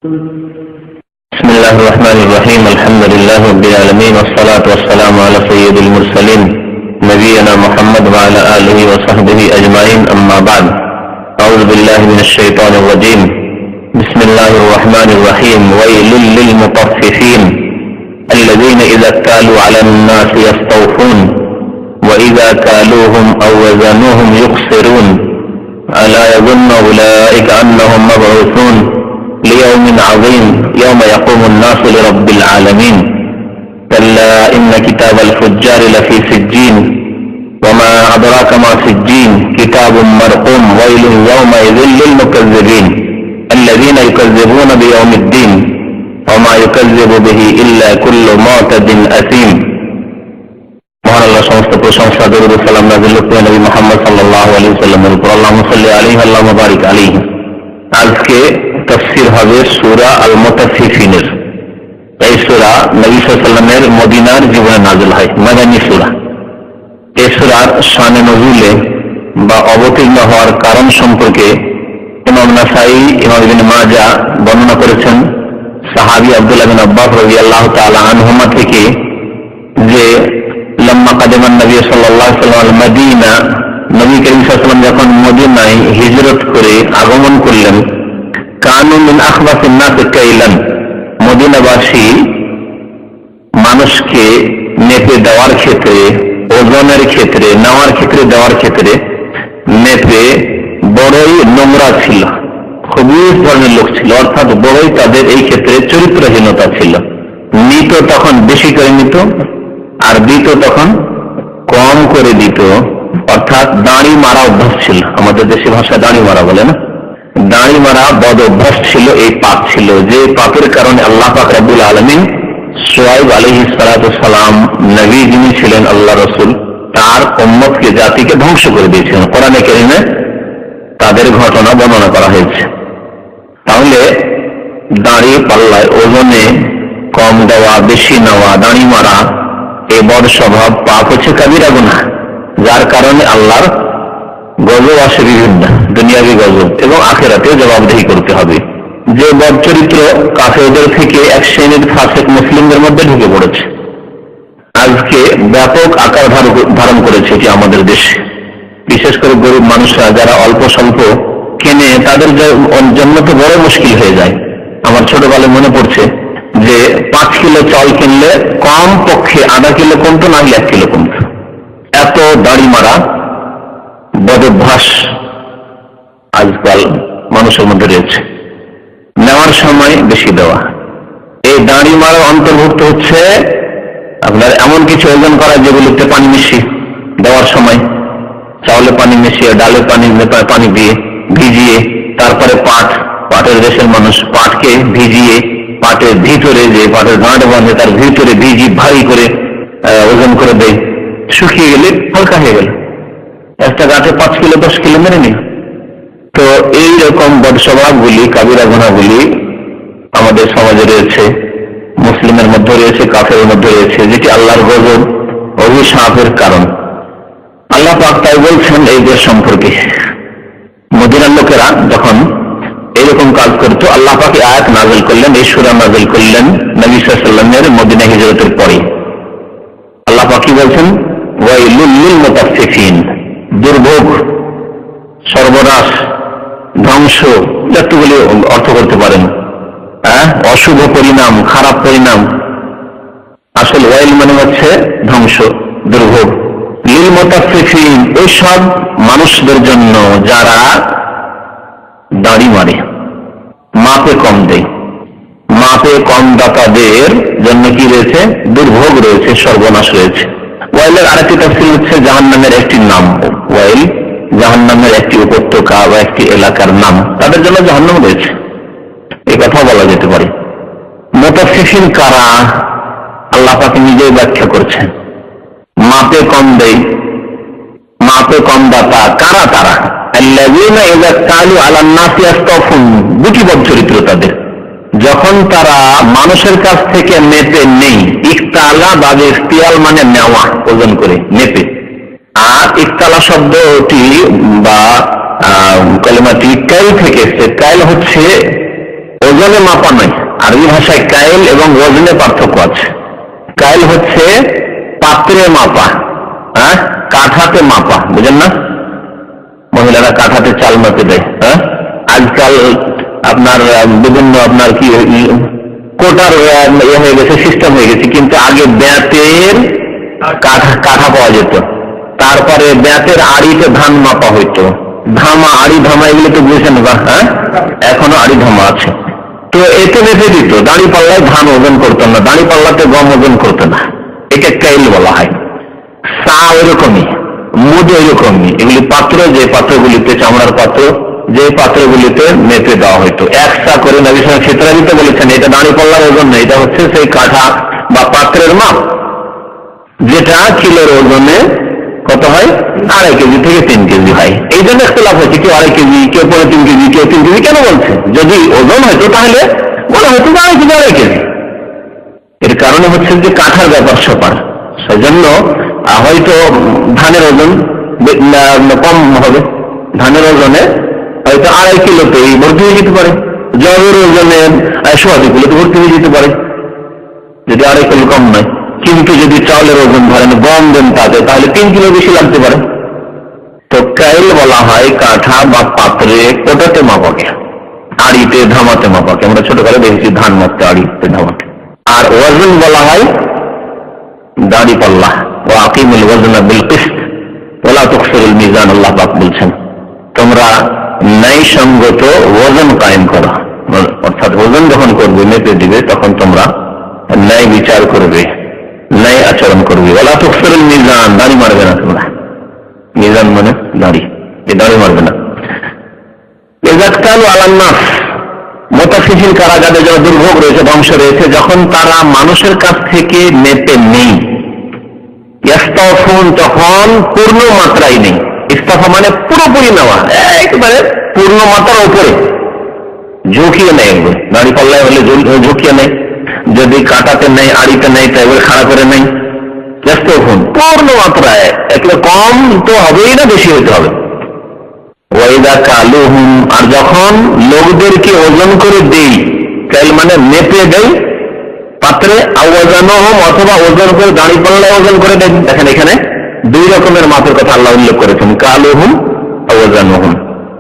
بسم الله الرحمن الرحيم. الحمد لله رب العالمين، والصلاة والسلام على سيد المرسلين نبينا محمد وعلى آله وصحبه أجمعين. أما بعد، أعوذ بالله من الشيطان الرجيم. بسم الله الرحمن الرحيم. ويل للمطففين الذين إذا اكتالوا على الناس يستوفون وإذا كالوهم أو وزنوهم يخسرون ألا يظن أولئك أنهم مبعوثون ليوم عظيم يوم يقوم الناس لرب العالمين. كلا إن كتاب الفجار لفي سجين وما أدراك ما سجين كتاب مرقوم. ويل يومئذ للمكذبين الذين يكذبون بيوم الدين وما يكذب به إلا كل معتد أثيم. মহান আল্লাহ সমস্ত প্রশংসা, দরুদ ও সালাম নাযিল হোক নবী মুহাম্মদ সাল্লাল্লাহু আলাইহি ওয়াসাল্লামের উপর। আল্লাহুম্মা সাল্লি আলাইহি আল্লাহুম্মা বারিক আলাইহি। আজকে তাফসীর হবে সূরা আল মুতাফফিফিনের। এই সূরা নবী সাল্লাল্লাহু আলাইহি ওয়াসাল্লামের মদিনার জীবনে নাযিল হয়, মাদানী সূরা। এই সূরার শানে নজুলে বা অবতীর্ণ হওয়ার কারণ সম্পর্কে ইমাম নাসাঈ, ইমাম ইবনে মাজাহ বর্ণনা করেছেন সাহাবী আব্দুল্লাহ বিন আব্বাস রাদিয়াল্লাহু তাআলা আনহুমা থেকে যে লম্মা কাদিমান নবী সাল্লাল্লাহু আলাইহি ওয়াসাল্লাম মদিনা, নবী করিম সাল্লাল্লাহু আলাইহি ওয়াসাল্লাম যখন মদিনায় হিজরত করে আগমন করলেন, কানু মিন আখবাসিন নাস কাইলান, মদিনাবাসী মানুষকে মেপে দেওয়ার ক্ষেত্রে, ওজনের ক্ষেত্রে, নেওয়ার ক্ষেত্রে, দেওয়ার ক্ষেত্রে মেপে বড়ই নোংরা ছিল, খুবই ধরনের লোক ছিল। অর্থাৎ বড়ই তাদের এই ক্ষেত্রে চরিত্রহীনতা ছিল। নিত তখন বেশি করে নিত, আর দিত তখন কম করে দিত। অর্থাৎ দাড়ি মারা অভ্যাস ছিল, আমাদের দেশে ভাষা দাড়ি মারা বলে না, দাড়ি মারা বদ অভ্যাস ছিল। এই পাপ ছিল, যে পাপের কারণে আল্লাহ পাক রব্বুল আলামিন শুআয়ব আলাইহিস সালাতু সালাম নবী যিনি ছিলেন আল্লাহ রাসূল, তার উম্মতকে, জাতিকে ধ্বংস করে দিয়েছিলেন। কোরআনে কারীমে তাদের ঘটনা বর্ণনা করা হয়েছে। তাহলে দাড়ি পাল্লায় ওজনে কম দেওয়া, বেশি নেওয়া, দাড়ি মারা, এই বদ স্বভাব পাপ হচ্ছে কাবিরা গুনাহ, যার কারণে আল্লাহর গজব আসে, বিভিন্ন দুনিয়াবি গজব, এবং আখিরাতে জবাবদিহি করতে হবে। যে বদ চরিত্র কাফেরদের থেকে এক শ্রেণীর ফাসিক মুসলিমদের মধ্যে ঢুকে পড়েছে, আজকে ব্যাপক আকার ধারণ করেছে এটি আমাদের দেশে। বিশেষ করে গরিব মানুষরা যারা অল্প স্বল্প কেনে, তাদের জন্য তো বড় মুশকিল হয়ে যায়। আমার ছোটবেলায় মনে পড়ছে যে 5 কিলো চাল কিনলে কম পক্ষে আধা কিলো কমতো, না হলে 1 কিলো কমতো। এত দাড়ি মারা বদভ্যাস আজকাল মানুষের মধ্যে রয়েছে। নেওয়ার সময় বেশি দেওয়া, এই দাড়ি মারা অন্তর্ভুক্ত হচ্ছে আপনার এমন কিছু ওজন করা যেগুলোতে পানি মিশিয়ে দেওয়ার সময়, চাউলে পানি মিশিয়ে, ডালে পানি দিয়ে ভিজিয়ে, তারপরে পাটের দেশের মানুষ পাটকে ভিজিয়ে, পাটের ভিতরে যে পাটের গাঁট বাঁধে তার ভিতরে ভিজি ভারী করে ওজন করে দেয়, শুকিয়ে গেলে হালকা হয়ে গেল, একটা গাছে 5 কিলো 10 কিলো মেনে নিল। তো এইরকম বদস্বভাবগুলি, কাবিরা গুনাহগুলি আমাদের সমাজে রয়েছে, মুসলিমের মধ্যে রয়েছে, কাফেরের মধ্যে রয়েছে, যেটি আল্লাহর গজব, অভিশাপের কারণ। আল্লাহ পাক তাই বলছেন এই দেশ সম্পর্কে। মদিনার লোকেরা যখন এরকম কাজ করত, আল্লাহ পাক আয়াত নাযিল করলেন, এই সূরা নাযিল করলেন নবী সাল্লাল্লাহু আলাইহি ওয়াসাল্লামের মদিনা হিজরতের পরে। আল্লাহ পাক কি বলছেন? ওয়াইলুল লিল মুতাফফিফিন, দুর্ভোগ, সর্বনাশ, ধ্বংস, যতগুলি অর্থ করতে পারেন, অশুভ পরিণাম, খারাপ পরিণাম। আসলে ওয়াইল মানে হচ্ছে ধ্বংস, দুর্ভোগ। লিল মুতাফফিফিন, ওই সব মানুষদের জন্য যারা দাড়ি মারে, মাপে কম দেয়, মাপে কম দাতাদের জন্য কি রয়েছে? দুর্ভোগ রয়েছে, সর্বনাশ রয়েছে। ওয়াইলের আরেকটি তাফসীর হচ্ছে জাহান্নামের একটি নাম। ওয়াইল জাহান্নামের একটি উপত্যকা বা একটি এলাকার নাম, তাদের জন্য জাহান্নাম রয়েছে, এই কথা বলা যেতে পারে। মুতাফফিফিন কারা? আল্লাহ পাক নিজেই ব্যাখ্যা করছেন। মাপে কম দেয়, মাপে কম দাতা কারা? তারা আল্লাযীনা ইযা কালু আলান নাসি ইস্তাওফুন, দুটি বদ চরিত্র তাদের। যখন তারা মানুষের কাছ থেকে মেপে নেই, ইকতালা বা ইখতিয়াল মানে নেওয়া, ওজন করে মেপে। আর ইকতালা শব্দটি বা কলেমাটি কাইল থেকে এসেছে। কাইল হচ্ছে ওজনে মাপা নয়। আরবি ভাষায় কাইল এবং ওজনে পার্থক্য আছে। কাইল হচ্ছে পাত্রে মাপা, হ্যাঁ, কাঠাতে মাপা, বুঝেন না? মহিলারা কাঠাতে চাল মাপে দেয়। হ্যাঁ, আজকাল আপনার বিভিন্ন আপনার কি কোটার হয়ে গেছে, সিস্টেম হয়ে গেছে, কিন্তু আগে ব্যাতের কাঠা পাওয়া যেত। তারপরে ব্যাতের আড়িতে ধান মাপা হইতো, ধামা, আড়ি ধামা, এগুলো তো বুঝেছেন বা? হ্যাঁ, এখনো আড়ি ধামা আছে। তো এতে মেপে দিত। দাঁড়ি পাল্লায় ধান ওজন করতো না, দাঁড়ি পাল্লাতে গম ওজন করতো না, এটা কাইল বলা হয়। সা ওইরকমই, মুদ ওইরকমই। এগুলি পাত্র, যে পাত্রগুলিতে, চামড়ার পাত্র, যে পাত্রগুলিতে মেপে দেওয়া হইতো। এক সা করে নবী সাল্লাল্লাহু আলাইহি ওয়াসাল্লাম দিতে বলেছেন। এটা দাঁড়ি পাল্লার ওজন না, এটা হচ্ছে সেই কাঠা বা পাত্রের মাপ, যেটা কিলোর ওজনে কত হয়? 2.5 কেজি থেকে 3 কেজি হয়। এই জন্য ইখতিলাফ হচ্ছে, কেউ 2.5 কেজি, কেউ 3.5 কেজি, কেউ 3 কেজি কেন বলছে? যদি ওজন হয়তো তাহলে বলা হয়তো 2.5 কেজি। এর কারণে হচ্ছে যে কাঠার ব্যাপার স্যাপার, সেজন্য হয়তো ধানের ওজন কম হবে, ধানের ওজনে হয়তো 2.5 কিলোতেই ভর্তি হয়ে যেতে পারে, জবের ওজনে 1.5 কিলোতে ভর্তি হয়ে যেতে পারে, যদি 2.5 কিলো কম নয়। কিন্তু যদি চাউলের ওজন ধরেন, গম দেন তাতে, তাহলে 3 কিলো বেশি লাগতে পারে। তো কাইল বলা হয় কাঠা বা পাত্রে, কোটাতে মাপাকে, আড়িতে ধামাতে মাপাকে। আমরা ছোটকালে দেখেছি ধান মাপতে আড়িতে ধামাতে। আর ওজন বলা হয় দাড়ি পাল্লা। ওয়া আকিমুল ওয়াজনা বিল কিসত ওয়ালা তুকসিরুল মিজান, আল্লাহ পাক বলছেন তোমরা ন্যায়সঙ্গত ওজন কায়েম করো, অর্থাৎ ওজন যখন করবে, মেপে দিবে, তখন তোমরা ন্যায় বিচার করবে, ন্যায় আচরণ করবে। ওয়ালা তুকসিরুল মিজান, দাড়ি মারবে না তোমরা। মিজান মানে দাড়ি, এই দাড়ি মারবে না। ইযাকালু আলান নাস, মুতাফিফিন কারা, যাদের যারা দুর্ভোগ রয়েছে, ধ্বংস রয়েছে, যখন তারা মানুষের কাছ থেকে মেপে নেই, ইস্তাফুন, তখন পূর্ণ মাত্রায় নেই। ইস্তাফা মানে পুরোপুরি নেওয়া, একেবারে পূর্ণ মাত্রার উপরে, ঝুঁকিয়ে নেই। দাড়ি পাল্লায় হলে ঝুঁকিয়ে নেই, যদি কাটাতে নেই, আড়িতে নেই, তাই এবার খাড়া করে নেই। ইস্তাফুন পূর্ণ মাত্রায়, একেবারে কম তো হবেই না, বেশি হতে হবে। ওয়াইদা কালুহুম, আর যখন লোকদেরকে ওজন করে দেই, কাইল মানে মেপে দেই পাত্রে, আওয়াজানুহুম, অথবা ওজন করে দাঁড়ি পাল্লায় ওজন করে দেন। দেখেন এখানে 2 রকমের মাপের কথা আল্লাহ উল্লেখ করেছেন, কালুহুম, আওয়াজানুহুম।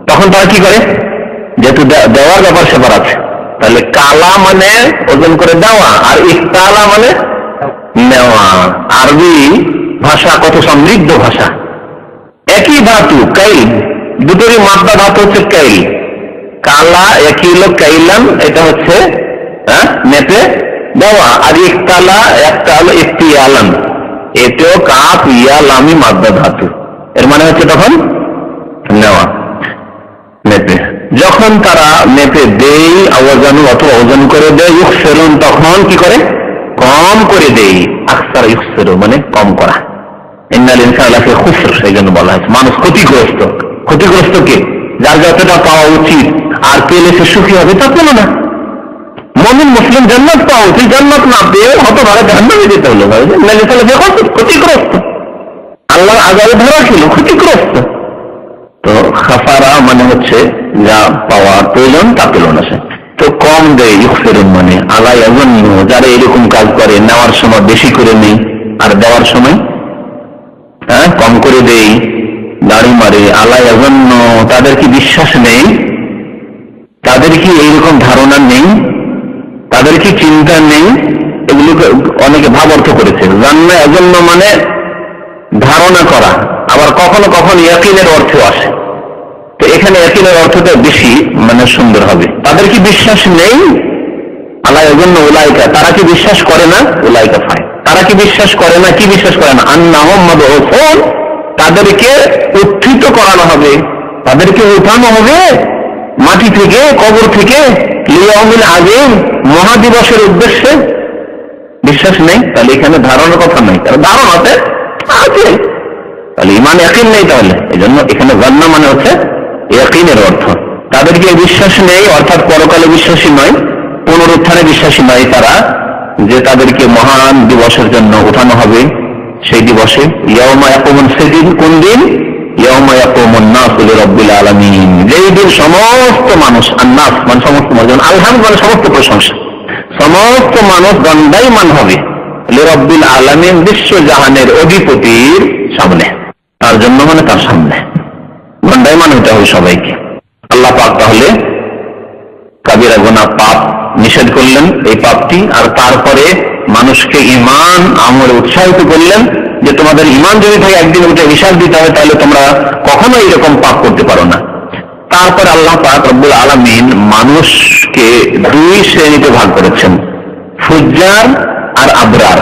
তখন তারা কি করে? যেহেতু দেওয়ার ব্যাপার সেবার আছে, তাহলে কালা মানে ওজন করে দেওয়া, আর ইকতালা মানে নেওয়া। আরবি ভাষা কত সমৃদ্ধ ভাষা। একই ধাতু কাইল, দুটোরই মাত্রা ধাতু হচ্ছে কাইল। কালা একই হলো কাইলান, এটা হচ্ছে মেপে দেওয়া। আর ইকতালা একটা হলো ইকতিয়ালান, এটাও কাফ ইয়া লামি মাদ্দা ধাতু, এর মানে হচ্ছে তখন নেওয়া, মেপে। যখন তারা মেপে দেই, আওয়াজানু অথবা ওজন করে দেয়, ইউখসিরুন, তখন কি করে? কম করে দেই। আকসার ইউখসিরু মানে কম করা। ইন্নাল ইনসানা লাফি খুসর, সেই জন্য বলা হয়েছে মানুষ ক্ষতিগ্রস্ত। ক্ষতিগ্রস্ত কে? যার যতটা পাওয়া উচিত আর পেলে সে সুখী হবে তা পেল না। মুমিন মুসলিম জান্নাত পাওয়া উচিত, জান্নাত না পেয়ে হতভাগে জাহান্নামে যেতে হলো, ক্ষতিগ্রস্ত। আল্লাহর আযাবে ধরা ছিল, ক্ষতিগ্রস্ত। তো খাসারা মানে হচ্ছে যা পাওয়ার প্রয়োজন তা পেল না সে। তো কম দেয়, ইউখসিরুন মানে আলা ইয়াযুন্নু, যারা এরকম কাজ করে, নেওয়ার সময় বেশি করে নেই আর দেওয়ার সময় কম করে দেই, দাড়ি মারে, আলা ইয়াযুন্নু, তাদের কি বিশ্বাস নেই? তাদের কি এইরকম ধারণা নেই? তাদের কি চিন্তা নেই? এগুলোকে অনেকে ভাব অর্থ করেছে। জান্না ইয়াযুন্নু মানে ধারণা করা, আবার কখনো কখনো ইয়াকিনের অর্থেও আসে। তো এখানে ইয়াকিনের অর্থটা বেশি মানে সুন্দর হবে। তাদের কি বিশ্বাস নেই? আলা ইয়াযুন্নু উলাইকা, তারা কি বিশ্বাস করে না? উলাইকা ফাই, তারা কি বিশ্বাস করে না? কি বিশ্বাস করে না? আন্নাহুম মাবউসুন, তাদেরকে উত্থিত করানো হবে, তাদেরকে উঠানো হবে মাটি থেকে, কবর থেকে, লিয়াউমিল আযীম, মহাদিবসের উদ্দেশ্যে। বিশ্বাস নেই, তাহলে এখানে ধারণার কথা নাই, তার ধারণা আছে, তাহলে ঈমান ইয়াকিন নেই। তাহলে এই জন্য এখানে জান্নাহ মানে হচ্ছে ইয়াকিনের অর্থ। তাদেরকে বিশ্বাস নেই, অর্থাৎ পরকালে বিশ্বাসী নয়, পুনরুত্থানে বিশ্বাসী নয় তারা, যে তাদেরকে মহান দিবসের জন্য উঠানো হবে সেই দিবসে। ইয়াউমা ইয়াকুমুন, সেদিন কোন দিন? ইয়াউমা ইয়াকুমুন নাসু লিরাব্বিল আলামিন, যেই দিন সমস্ত মানুষ, আন্নাস মানে সমস্ত মানুষ, আলহামদ মানে সমস্ত প্রশংসা, সমস্ত মানুষ দণ্ডায়মান হবে লিরাব্বিল আলামিন, বিশ্ব জাহানের অধিপতির সামনে, তার জন্য মানে তার সামনে দণ্ডায়মান হতে হবে সবাইকে। আল্লাহ পাক তাহলে কাবিরা গুনাহ পাপ নিষেধ করলেন, এই পাপটি, আর তারপরে মানুষকে ঈমান আমলে উৎসাহিত করলেন যে তোমাদের ঈমান যদি থাকে একদিন ওটা হিসাব দিতে হবে, তাহলে তোমরা কখনো এরকম পাপ করতে পারো না। তারপর আল্লাহ পাক রব্বুল আলামিন মানুষকে দুই শ্রেণীতে ভাগ করেছেন, ফুজ্জার আর আবরার।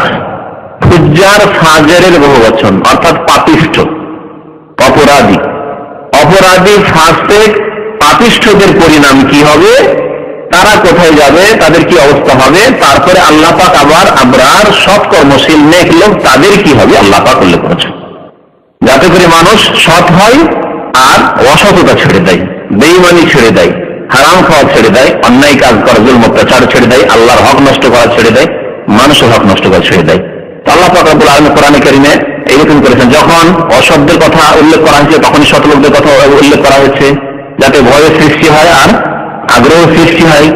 ফুজ্জার ফাজেরের বহুবচন, অর্থাৎ পাপিষ্ঠ, অপরাধী। অপরাধী, ফাসিক, পাপিষ্ঠদের পরিণাম কি হবে, তারা কোথায় যাবে, তাদের কি অবস্থা হবে। তারপরে আল্লাহ পাক আবার আবরার, সৎ কর্মশীল নেক লোক, তাদের কি হবে আল্লাহ পাক উল্লেখ করেছেন, যাতে করে মানুষ সৎ হয় আর অসততা ছেড়ে দেয়, বেঈমানি ছেড়ে দেয়, হারাম খাওয়া ছেড়ে দেয়, অন্যায় কাজ করা, জুলম অত্যাচার ছেড়ে দেয়, আল্লাহর হক নষ্ট করা ছেড়ে দেয়, মানুষের হক নষ্ট করা ছেড়ে দেয়। আল্লাহ পাক রব্বুল আলামিন কোরআনে কারীমে এইরকম করেছেন, যখন অসৎদের কথা উল্লেখ করা হয়েছে তখনই সৎ লোকদের কথা উল্লেখ করা হয়েছে, যাতে ভয়ের সৃষ্টি হয় আর আগ্রহ সৃষ্টি হয়,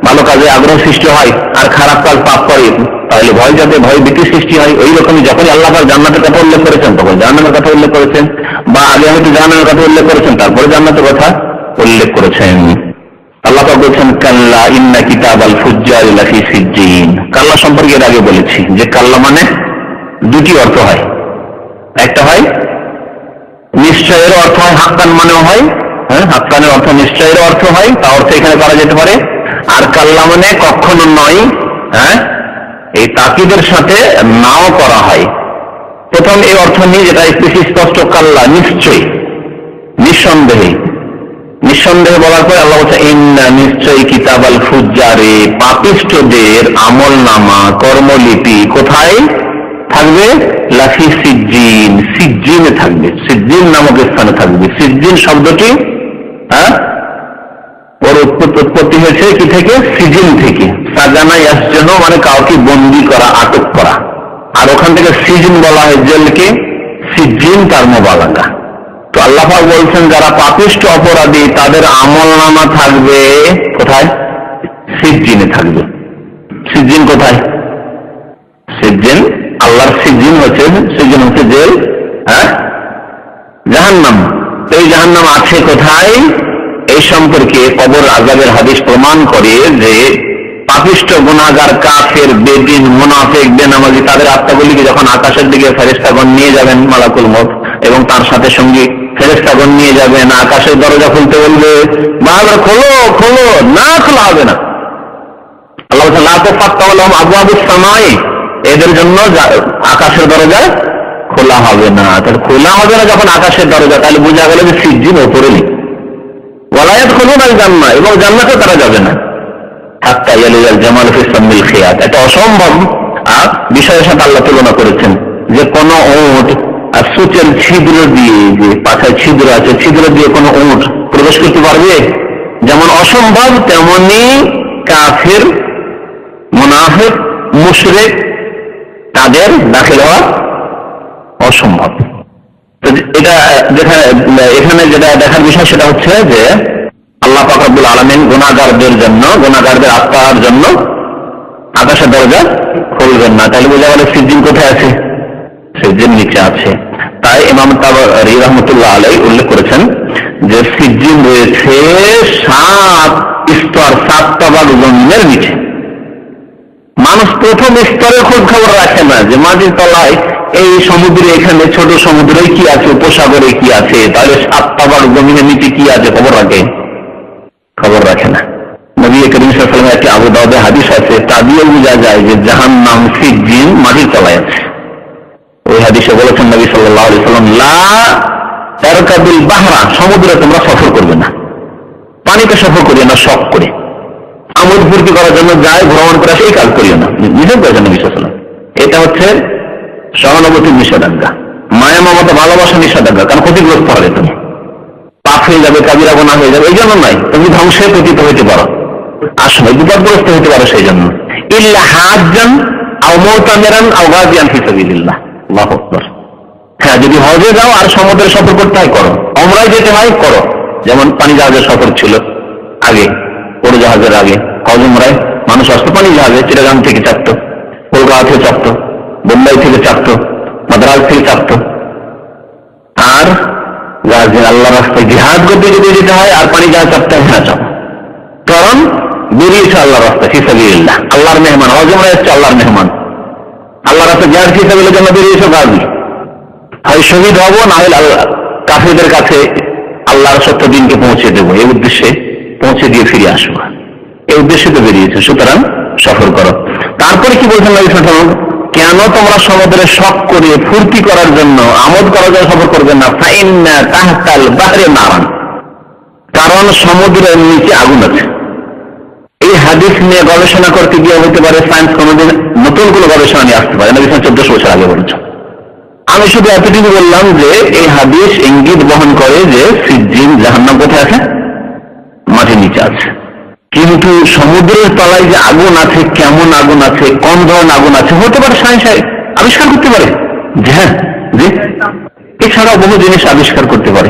ভালো কাজে আগ্রহ সৃষ্টি হয়, আর খারাপ কাজ পাপ করে তাহলে ভয়, যাতে ভয় ভীতি সৃষ্টি হয়। ওই রকমই যখনই আল্লাহ পাক জান্নাতের কথা উল্লেখ করেছেন তখন জাহান্নামের কথা উল্লেখ করেছেন, বা আগে হয়তো জাহান্নামের কথা উল্লেখ করেছেন তারপরে জান্নাতের কথা উল্লেখ করেছেন। আল্লাহ পাক বলছেন কাল্লা ইন্না কিতাবাল ফুজ্জারি লাফি সিজ্জিন। কাল্লা সম্পর্কে এর আগে বলেছি যে কাল্লা মানে দুটি অর্থ হয়, একটা হয় নিশ্চয়ের অর্থ হয়, হাক্কান মানেও হয়, হ্যাঁ, হাক্কানের অর্থ নিশ্চয়ের অর্থ হয়, তা অর্থ এখানে করা যেতে পারে। আর কাল্লা মানে কখনো নয়, হ্যাঁ, এই তাকিদের সাথে নাও করা হয়। প্রথম এই অর্থ নিয়ে যেটা বেশি স্পষ্ট, কাল্লা নিশ্চয়ই, নিঃসন্দেহে। নিঃসন্দেহে বলার পরে আল্লাহ বলছে ইন্না নিশ্চয়ই কিতাবাল ফুজ্জারে, পাপিষ্ঠদের আমল নামা, কর্মলিপি কোথায় থাকবে, লাফি সিজ্জিন, সিজ্জিনে থাকবে, সিজ্জিন নামক স্থানে থাকবে। সিজ্জিন শব্দটি, হ্যাঁ, ওর উৎপত্তি হয়েছে কি থেকে, সিজিন থেকে। সাজানা ইয়াসজানু মানে কাউকে বন্দী করা, আটক করা, আর ওখান থেকে সিজিন বলা হয় জেলকে, সিজ্জিন তার মুবালাগা। তো আল্লাহ পাক বলছেন যারা পাপিষ্ঠ অপরাধী তাদের আমল নামা থাকবে কোথায়, সিজ্জিনে থাকবে। সিজ্জিন কোথায়, সিজ্জিন, আল্লাহর সিজ্জিন হচ্ছে, সিজ্জিন হচ্ছে জেল, হ্যাঁ, জাহান্নাম। এই জাহান্নাম আছে কোথায়, এই সম্পর্কে কবর আযাবের হাদিস প্রমাণ করে যে পাপিষ্ঠ গুনাহগার, কাফের, বেদিন, মুনাফিক, বেনামাজি, তাদের আত্মাগুলিকে যখন আকাশের দিকে ফেরেশতাগণ নিয়ে যাবেন, মালাকুল মউত, এবং তার সাথে সঙ্গে ফেরেশতাগণ নিয়ে যাবেন, আকাশের দরজা খুলতে বলবে, বারবার খোলো খোলো, না খোলা হবে না। আল্লাহ বলেন লা তুফাত্তাহু লাহুম আবওয়াবুস সামাই, এদের জন্য আকাশের দরজা খোলা হবে না। তাহলে খোলা হবে না যখন আকাশের দরজা, তাহলে বোঝা গেল যে সিজ্জিন ওপরে নেই। ওয়ালা ইয়াদখুলুনাল জান্নাহ, এবং জান্নাতে তারা যাবে না। হাত্তা ইয়ালিজাল জামাল ফি সামিল খিয়াত, এটা অসম্ভব বিষয়ের সাথে আল্লাহ তুলনা করেছেন যে কোন উট আর সূচের ছিদ্র দিয়ে, যে পাছায় ছিদ্র আছে, ছিদ্র দিয়ে কোন উট প্রবেশ করতে পারবে? যেমন অসম্ভব তেমনি কাফির, মুনাফিক, মুশরিক, তাদের দাখিল হওয়া অসম্ভব। তো এটা এখানে যেটা দেখার বিষয় সেটা হচ্ছে যে আল্লাহ পাক রব্বুল আলামিন গুনাহগারদের জন্য, গুনাহগারদের আত্মার জন্য আকাশের দরজা খুলবেন না। তাহলে বোঝা গেল সিজ্জিন কোথায় আছে, সিজ্জিন নিচে আছে। তাই ইমাম তাবরী রাহমাতুল্লাহ আলাইহি উল্লেখ করেছেন যে সিজ্জিন রয়েছে 7 স্তর, 7 তবাক জমিনের নিচে। মানুষ প্রথম স্তরের খোঁজ খবর রাখে না যে মাটির তলায় এই সমুদ্রে, এখানে ছোট সমুদ্রে কি আছে, উপসাগরে কি আছে, তাহলে 7 তবাক জমিনের নিচে কি আছে খবর রাখে? খবর রাখে না। নবী করিম সাল্লাল্লাহু আলাইহি ওয়াসাল্লামের একটি আবু দাউদে হাদিস আছে, তা দিয়ে বোঝা যায় যে জাহান্নাম, সিজ্জিন মাটির তলায় আছে। ওই হাদিসে বলেছেন নবী সাল্লাল্লাহু আলাইহি ওয়াসাল্লাম লা তারকাবুল বাহরা, সমুদ্রে তোমরা সফর করবে না, পানিতে সফর করিও না শখ করে, আমোদ ফুর্তি করার জন্য যায় ভ্রমণ করে সেই কাজ করিও না, নিষেধ করেছেন নবী সাল্লাল্লাহু আলাইহি ওয়াসাল্লাম। এটা হচ্ছে সহানুভূতির নিষেধাজ্ঞা, মায়া মমতা, ভালোবাসা নিষেধাজ্ঞা, কারণ ক্ষতিগ্রস্ত হবে, তুমি পাপ হয়ে যাবে, কাবিরা গুনাহ হয়ে যাবে, এই জন্য নয়, তুমি ধ্বংসে পতিত হইতে পারো, আসলে বিপদগ্রস্ত হইতে পারো সেই জন্য। ইল্লা হাজ্জান আও মুতামিরান আও গাজিয়ান ফি সাবিলিল্লাহ, আল্লাহু আকবার। হ্যাঁ, যদি হজে যাও আর সমুদ্রে সফর করতে হয় করো, ওমরায় যেতে হয় করো, যেমন পানি জাহাজের সফর ছিল আগে, উড়োজাহাজের আগে হজ উমরায় মানুষ আসতো পানি জাহাজে, চিটাগাং থেকে চাপতো, কলকাতা থেকে চাপতো, বোম্বাই থেকে চাপতো, মাদ্রাজ থেকে চাপতো। আর আল্লাহ রাস্তায় জিহাদ করতে যদি যেতে হয় আর পানি জাহাজ চাপতে হয়, হ্যাঁ চাপ, কারণ বেরিয়েছে আল্লাহ রাস্তা ফিসাবিলিল্লাহ, আল্লাহর মেহমান, হজ উমরা হচ্ছে আল্লাহর মেহমান, আল্লাহ রাস্তা জিহাদ ফিসাবিলিল্লাহর জন্য বেরিয়েছে গাজী, হয় শহীদ হবো না হলে আল্লাহ কাফেরদের কাছে আল্লাহর সত্য দিনকে পৌঁছে দেবো, এই উদ্দেশ্যে পৌঁছে দিয়ে ফিরে আসবো, এই উদ্দেশ্যে তো বেরিয়েছে, সুতরাং সফর করো। তারপরে কি বলছেন নবী সাল্লাল্লাহু আলাইহি ওয়াসাল্লাম, কেন তোমরা সমুদ্রে শখ করে ফুর্তি করার জন্য আমোদ করার জন্য সফর করবে না, ফাইন্না তাহতাল বাহরে নারান, কারণ সমুদ্রের নিচে আগুন আছে। এই হাদিস নিয়ে গবেষণা করতে গিয়ে হতে পারে সায়েন্স কোনোদিন নতুন কোনো গবেষণা নিয়ে আসতে পারে, নবী 1400 বছর আগে বলেছেন। আমি শুধু এতটুকু বললাম যে এই হাদিস ইঙ্গিত বহন করে যে সিজ্জিন জাহান্নাম কোথায় আছে, মাটির নিচে আছে, কিন্তু সমুদ্রের তলায় যে আগুন আছে, কেমন আগুন আছে, কোন ধরনের আগুন আছে, হতে পারে সায়েন্স আবিষ্কার করতে পারে, যে হ্যাঁ যে এছাড়াও বহু জিনিস আবিষ্কার করতে পারে।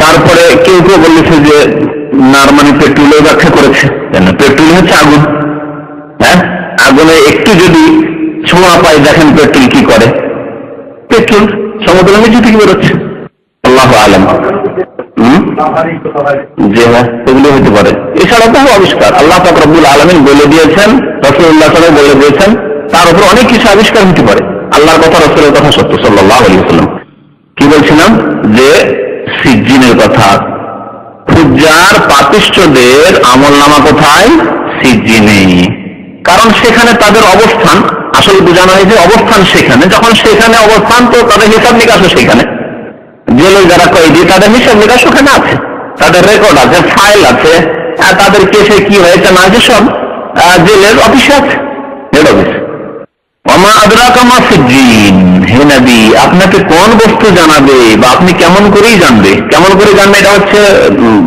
তারপরে কেউ কেউ বলেছে যে নার মানে পেট্রোলের ব্যাখ্যা করেছে, কেন পেট্রোল হচ্ছে আগুন, হ্যাঁ আগুনে একটু যদি ছোঁয়া পায়, দেখেন পেট্রোল কি করে, পেট্রোল সমুদ্রের নিচে থেকে বেরোচ্ছে, আল্লাহু আলাম। যে হ্যাঁ এগুলো হতে পারে, এছাড়া বহু আবিষ্কার আল্লাহ পাক রব্বুল আলামিন বলে দিয়েছেন, রাসূলুল্লাহ সাল্লাল্লাহু আলাইহি ওয়াসাল্লাম বলে দিয়েছেন, তার উপর অনেক কিছু আবিষ্কার হতে পারে। আল্লাহর কথা রাসূলের কথা সত্য সাল্লাল্লাহু আলাইহি ওয়াসাল্লাম। কি বলছিলাম যে সিজ্জিনের কথা, ফুজ্জার পাপিষ্ঠদের আমলনামা কোথায়, সিজ্জিনে, কারণ সেখানে তাদের অবস্থান, আসলে বোঝানো হয়েছে অবস্থান সেখানে, যখন সেখানে অবস্থান তো তাদের হিসাব নিকাশও সেখানে, জেলে যারা কয়েদি তাদের হিসাব নিকাশ ওখানে আছে, তাদের রেকর্ড আছে, ফাইল আছে, তাদের কেসে কি হয়েছে না আছে সব জেলের অফিসে আছে, হেড অফিস। ওমা আদরাকা মা সিজ্জিন, হে নবী আপনাকে কোন বস্তু জানাবে বা আপনি কেমন করেই জানবে, কেমন করে জানবে এটা হচ্ছে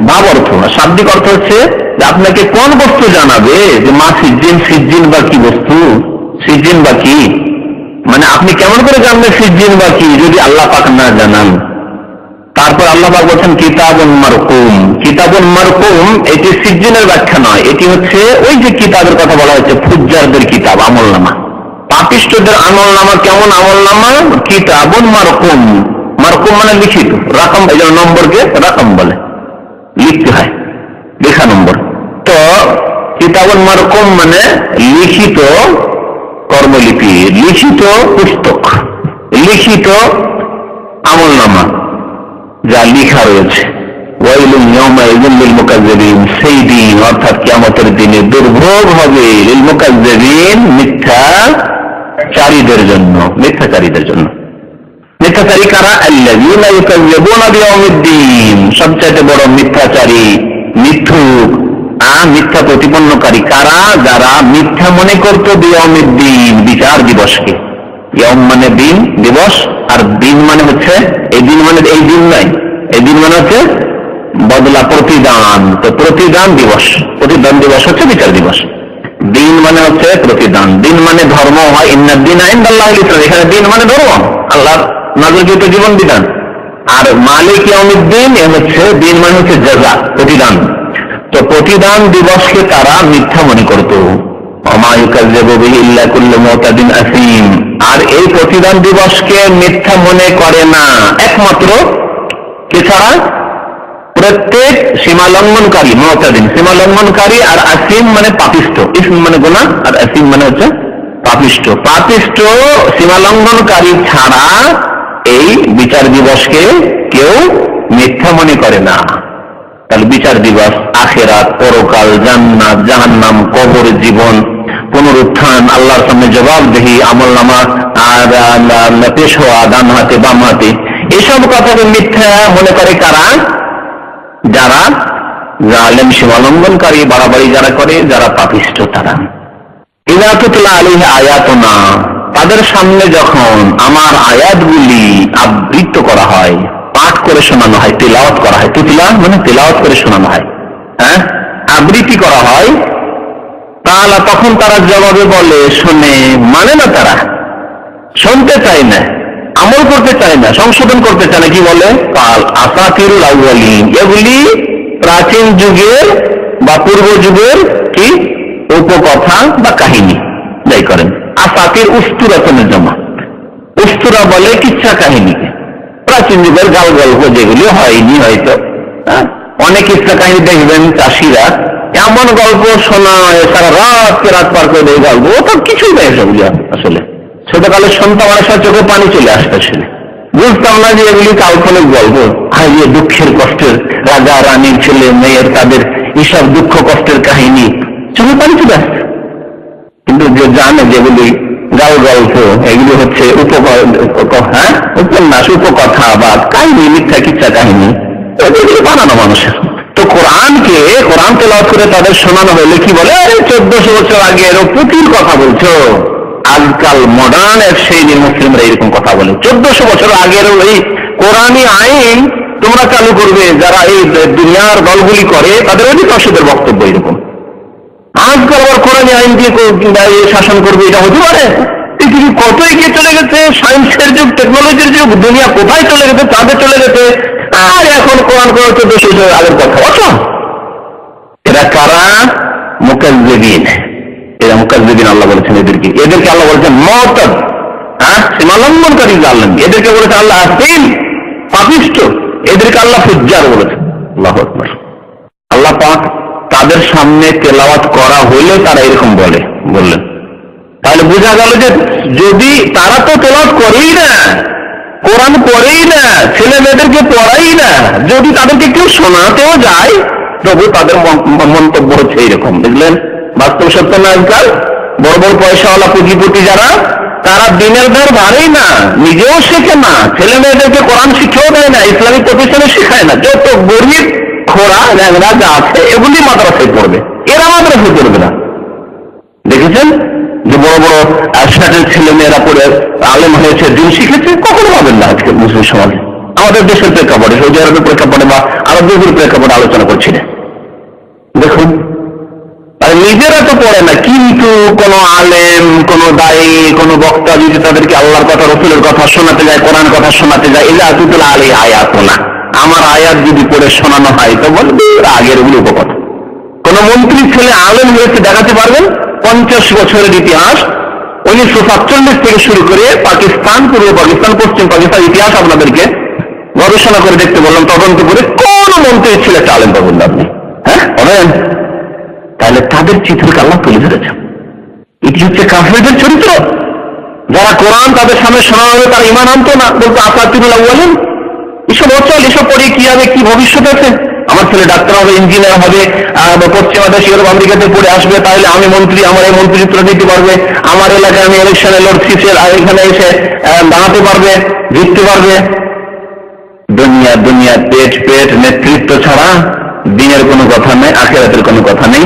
ভাব অর্থ, শাব্দিক অর্থ হচ্ছে যে আপনাকে কোন বস্তু জানাবে, যে মা সিজ্জিন, সিজ্জিন বা কি বস্তু, সিজ্জিন বা কি, মানে আপনি কেমন করে জানবেন সিজ্জিন বা কি যদি আল্লাহ পাক না জানান। তারপর আল্লাহ পাক বলছেন কিতাবুন মারকুম, কিতাবুন মারকুম এটি সিজ্জিনের ব্যাখ্যা নয়, এটি হচ্ছে ওই যে কিতাবের কথা বলা হচ্ছে ফুজ্জারদের কিতাব, আমলনামা, পাপিষ্ঠদের আমলনামা। কেমন আমলনামা, কিতাবুন মারকুম, মারকুম মানে লিখিত, রাকম, এই জন্য নম্বরকে রাকম বলে, লিখতে হয়, লেখা নম্বর। তো কিতাবুন মারকুম মানে লিখিত কর্মলিপি, লিখিত পুস্তক, লিখিত আমলনামা যা লিখা রয়েছে। ওয়াইলুন ইয়াওমাইযিন লিল মুকাজ্জিবিন, সেই দিন অর্থাৎ কিয়ামতের দিনে দুর্ভোগ হবে লিল মুকাজ্জিবিন, মিথ্যাচারীদের জন্য, মিথ্যাচারীদের জন্য। মিথ্যাচারী কারা, আল্লাযীনা ইউকাজ্জিবুনা বিয়াউমিদ্দিন, সবচেয়ে বড় মিথ্যাচারী, মিথ্যুক, মিথ্যা প্রতিপন্নকারী কারা, যারা মিথ্যা মনে করত বিয়াউমিদ্দিন, বিচার দিবসকে। ইয়াউম মানে দিন, দিবস, আর দিন মানে হচ্ছে এই দিন, মানে এই দিন নাই, এই দিন মানে হচ্ছে বদলা, প্রতিদান। তো প্রতিদান দিবস, প্রতিদান দিবস হচ্ছে বিচার দিবস। দিন মানে হচ্ছে প্রতিদান, দিন মানে ধর্ম হয়, ইন্নাদ দীনা ইনদাল্লাহিল ইসলাম, এখানে দিন মানে ধর্ম, আল্লাহর নাযিলকৃত জীবন বিধান। আর মালিক ইয়াউমিদ্দিন এ হচ্ছে দিন মানে হচ্ছে জাযা, প্রতিদান। তো প্রতিদান দিবসকে তারা মিথ্যা মনে করত, ওমা ইউকাজ্জিবু বিহি ইল্লা কুল্লু মুতাদিন আসিম, আর এই প্রতিদান দিবসকে মিথ্যা মনে করে না একমাত্র কে ছাড়া, প্রত্যেক সীমা লঙ্ঘনকারী, মুতাদিন সীমা লঙ্ঘনকারী, আর আসিম মানে পাপিষ্ঠ, ইসম মানে গুনাহ, আর আসিম মানে হচ্ছে পাপিষ্ঠ। পাপিষ্ঠ সীমা লঙ্ঘনকারী ছাড়া এই বিচার দিবসকে কেউ মিথ্যা মনে করে না। তাহলে বিচার দিবস, আখিরাত, পরকাল, জান্নাত, জাহান্নাম, কবর জীবন, পুনরুত্থান, আল্লাহর সামনে জবাবদিহি, আমলনামা আর পেশ হওয়া ডান হাতে বাম হাতে, এসব কথাকে মিথ্যা মনে করে কারা, যারা জালেম, সীমালঙ্ঘনকারী, বাড়াবাড়ি যারা করে, যারা পাপিষ্ঠ তারা। ইযা তুতলা আলাইহি আয়াতুনা, তাদের সামনে যখন আমার আয়াতগুলি আবৃত্ত করা হয়, পাঠ করে শোনানো হয়, তিলাওয়াত করা হয়, তুতলা মানে তিলাওয়াত করে শোনানো হয়, হ্যাঁ আবৃত্তি করা হয়, তাহলে তখন তারা জবাবে বলে, শোনে, মানে না, তারা শুনতে চায় না, আমল করতে চায় না, সংশোধন করতে চায় না। কি বলে? কাল আসাতিরুল আউয়ালিন, এগুলি প্রাচীন যুগের বা পূর্ব যুগের কি উপকথা বা কাহিনী। যাই করেন আসাতির উস্তুরাতনের জমা। উস্তুরা বলে কিচ্ছা কাহিনীকে, প্রাচীন যুগের গাল গল্প যেগুলি হয়নি হয়তো। অনেক কিচ্ছা কাহিনী দেখবেন চাষিরা এমন গল্প শোনায়, সারা রাত পার করে দেয় গল্প, ও তো কিছুই নেই সেগুলি। আসলে ছোটকালে শুনতাম, অনেক সময় চোখে পানি চলে আসতে, শুনে বুঝতাম না যে এগুলি কাল্পনিক গল্প। হারিয়ে দুঃখের কষ্টের, রাজা রানীর ছেলে মেয়ের তাদের এইসব দুঃখ কষ্টের কাহিনী, চোখে পানি চলে আসছে। কিন্তু যে জানে যেগুলি গাল গল্প, এগুলি হচ্ছে উপন্যাস, উপকথা বা কাহিনী, মিথ্যা কিচ্ছা কাহিনী, এগুলি বানানো মানুষের। তো কোরআন তেলাওয়াত করে তাদের শোনানো হলে কি বলে, 1400 বছর আগে এর পুঁথির কথা বলছো। আজকাল মডার্ন সেই মুসলিমরা এরকম কথা বলে, 1400 বছর আগের ওই কোরআনী আইন তোমরা চালু করবে। যারা এই দুনিয়ার দলগুলি করে তাদের অধিকাংশদের বক্তব্য এরকম। আজকাল আবার কোরআনী আইন দিয়ে শাসন করবে, এটা হতে পারে? পৃথিবী কত এগিয়ে চলে গেছে, সায়েন্সের যুগ, টেকনোলজির যুগ, দুনিয়া কোথায় চলে গেছে, চাঁদে চলে গেছে, আর এখন কোরআন 1400 বছর আগের কথা। অথচ এরা কারা? মুকাজ্জিবিন। এরা মুকাজ্জিবিন আল্লাহ বলেছেন এদেরকে আল্লাহ বলেছেন মুরতাদ, সীমালঙ্ঘনকারী জালেম। এদেরকে বলেছে আল্লাহ আসিম, পাপিষ্ঠ। এদেরকে আল্লাহ ফুজ্জার বলেছেন। আল্লাহু আকবার। আল্লাহ পাক তাদের সামনে তেলাওয়াত করা হইলে তারা এরকম বললেন। তাহলে বোঝা গেল যে যদি তারা তো তেলাওয়াত করেই না, কোরআন পড়েই না, ছেলে মেয়েদেরকে পড়াই না, যদি তাদেরকে কেউ শোনাতেও যায় তবু তাদের মন্তব্য হচ্ছে এইরকম। বুঝলেন? বাস্তব সত্য না। আজকাল বড় বড় পয়সাওয়ালা পুঁজিপতি যারা, তারা দিনের ধার ধারেই না, নিজেও শেখে না, ছেলে মেয়েদেরকে কোরআন শিক্ষাও দেয় না, ইসলামিক প্রতিষ্ঠানে শেখায় না। যত গরিব খোরা ল্যাংরা যা আছে এগুলি মাদ্রাসায় পড়বে, এরা মাদ্রাসায় পড়বে না। দেখেছেন যে বড় বড় স্যাটের ছেলে মেয়েরা পড়ে আলেম হয়েছে, দিন শিখেছে? কখনো পাবেন না আজকে মুসলিম সমাজে। আমাদের দেশের প্রেক্ষাপটে, সৌদি আরবের প্রেক্ষাপটে বা আরব দেশের প্রেক্ষাপটে আলোচনা করছি না। দেখুন, আর নিজেরা তো পড়ে না, কিন্তু কোন আলেম, কোন দায়ী, কোন বক্তা যদি তাদেরকে আল্লাহর কথা, রসুলের কথা শোনাতে যায়, কোরআন কথা শোনাতে যায়, এলা তুতুল আলী আয়াত না, আমার আয়াত যদি পড়ে শোনানো হয় তো বলবে আগের ওগুলো উপকথা। কোন মন্ত্রী ছেলে আলেম হয়েছে দেখাতে পারবেন? 50 বছরের ইতিহাস, 1947 থেকে শুরু করে পাকিস্তান, পূর্ব পাকিস্তান, পশ্চিম পাকিস্তান ইতিহাস আপনাদেরকে গবেষণা করে দেখতে বললাম, তদন্ত করে কোন মন্ত্রীর ছেলে একটা আলেম পাবেন আপনি? হ্যাঁ বলেন? তাহলে তাদের চিত্রকে আল্লাহ তুলে ধরেছেন। এটি হচ্ছে কাফেরদের চরিত্র। যারা কোরআন তাদের সামনে শোনা হবে তারা ঈমান আনতো না, বলতো আসাতিরুল আউয়ালিন, এসব অচল, এসব পড়ে কি হবে, কি ভবিষ্যৎ আছে? আমার ছেলে ডাক্তার হবে, ইঞ্জিনিয়ার হবে, পশ্চিমা দেশে ইউরোপ আমেরিকাতে পড়ে আসবে, তাহলে আমি মন্ত্রী, আমার এই মন্ত্রিত্ব দিতে পারবে, আমার এলাকায় আমি ইলেকশনে লড়ছি, এখানে এসে দাঁড়াতে পারবে, জিততে পারবে। দুনিয়া পেট নেতৃত্ব ছাড়া দিনের কোনো কথা নেই, আখিরাতের কোনো কথা নেই,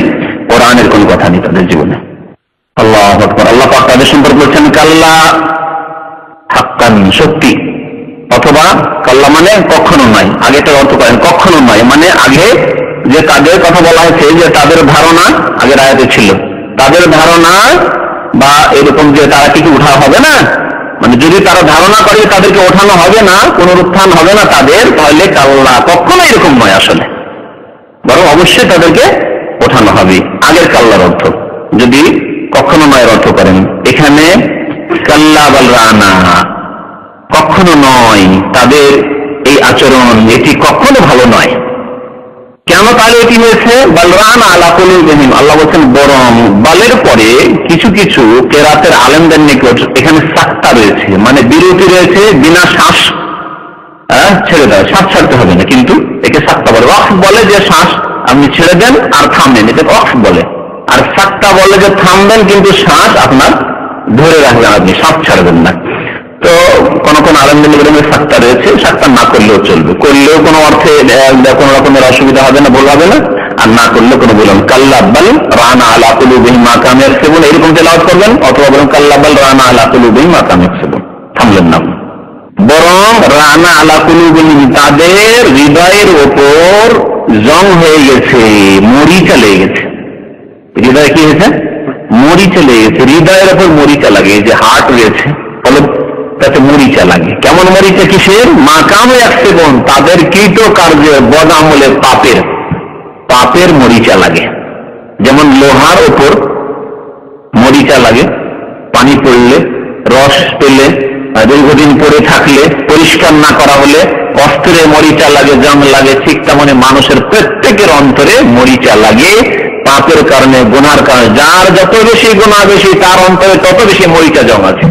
কোরআনের কোনো কথা নেই তাদের জীবনে। আল্লাহু আকবার। আল্লাহ পাক তাদের সম্পর্কে বলছেন কাল্লা হাক্কান, সত্যি, অথবা কাল্লা মানে কখনো নয়। আগেটার অর্থ করেন কখনো নয়, মানে আগে যে তাদের কথা বলা হয়েছে, যে তাদের ধারণা আগের আয়াতে ছিল, তাদের ধারণা বা এরকম যে তারা কিছু উঠা হবে না, মানে যদি তারা ধারণা করে তাদেরকে ওঠানো হবে না, পুনরুত্থান হবে না তাদের, তাহলে কাল্লা, কখনো এরকম নয় আসলে, বরং অবশ্যই তাদেরকে ওঠানো হবে। আগের কাল্লার অর্থ যদি কখনো নয় অর্থ করেন, এখানে কাল্লা বাল রানা, কখনো নয় তাদের এই আচরণ, এটি কখনো ভালো নয়। কেন তাহলে এটি হয়েছে? বালরান আলা কুলুবিহিম, আল্লাহ বলছেন বরং বালের পরে কিছু কিছু কেরাতের আলেমদের নিকট এখানে সাক্তা রয়েছে, মানে বিরতি রয়েছে, বিনা শ্বাস ছেড়ে দেয়, শ্বাস ছাড়তে হবে না, কিন্তু একে সাক্তা বলে। ওয়াকফ বলে যে শ্বাস আপনি ছেড়ে দেন আর থামবেন, এটাকে ওয়াকফ বলে। আর সাক্তা বলে যে থামবেন কিন্তু শ্বাস আপনার ধরে রাখবেন, আপনি শ্বাস ছাড়বেন না। তো কোন কোন আলেমদের নিকটে সাক্তা রয়েছে, সাক্তা না করলেও চলবে, করলেও কোনো অর্থে কোন রকমের অসুবিধা হবে না, ভুল হবে না, আর না করলে কোনো বলুন কাল্লা বাল রানা আলা কুলুবিহিম মা কানু ইয়াকসিবুন, এরকম তেলাওয়াত করবেন, অথবা বলুন কাল্লা বাল রানা আলা কুলুবিহিম মা কানু ইয়াকসিবুন, থামলেন না। বরং রানা আলা কুলুবিহিম, তাদের হৃদয়ের ওপর জং হয়ে গেছে, মরিচা লেগে গেছে। হৃদয়ে কি হয়েছে? মরিচা লেগে গেছে, হৃদয়ের ওপর মরিচা লাগে, যে হার্ট রয়েছে, তাতে মরিচা লাগে। কেমন মরিচা? কিসের? মা কানু ইয়াকসিবুন, তাদের কৃত কার্যের, বদ আমলে, পাপের মরিচা লাগে। যেমন লোহার ওপর মরিচা লাগে, পানি পড়লে, রস পেলে, দীর্ঘদিন পরে থাকলে, পরিষ্কার না করা হলে অস্ত্রে মরিচা লাগে, জং লাগে, ঠিক তেমনি মানুষের প্রত্যেকের অন্তরে মরিচা লাগে পাপের কারণে, গুনার কারণে। যার যত বেশি গুনাহ বেশি, তার অন্তরে তত বেশি মরিচা জং আছে।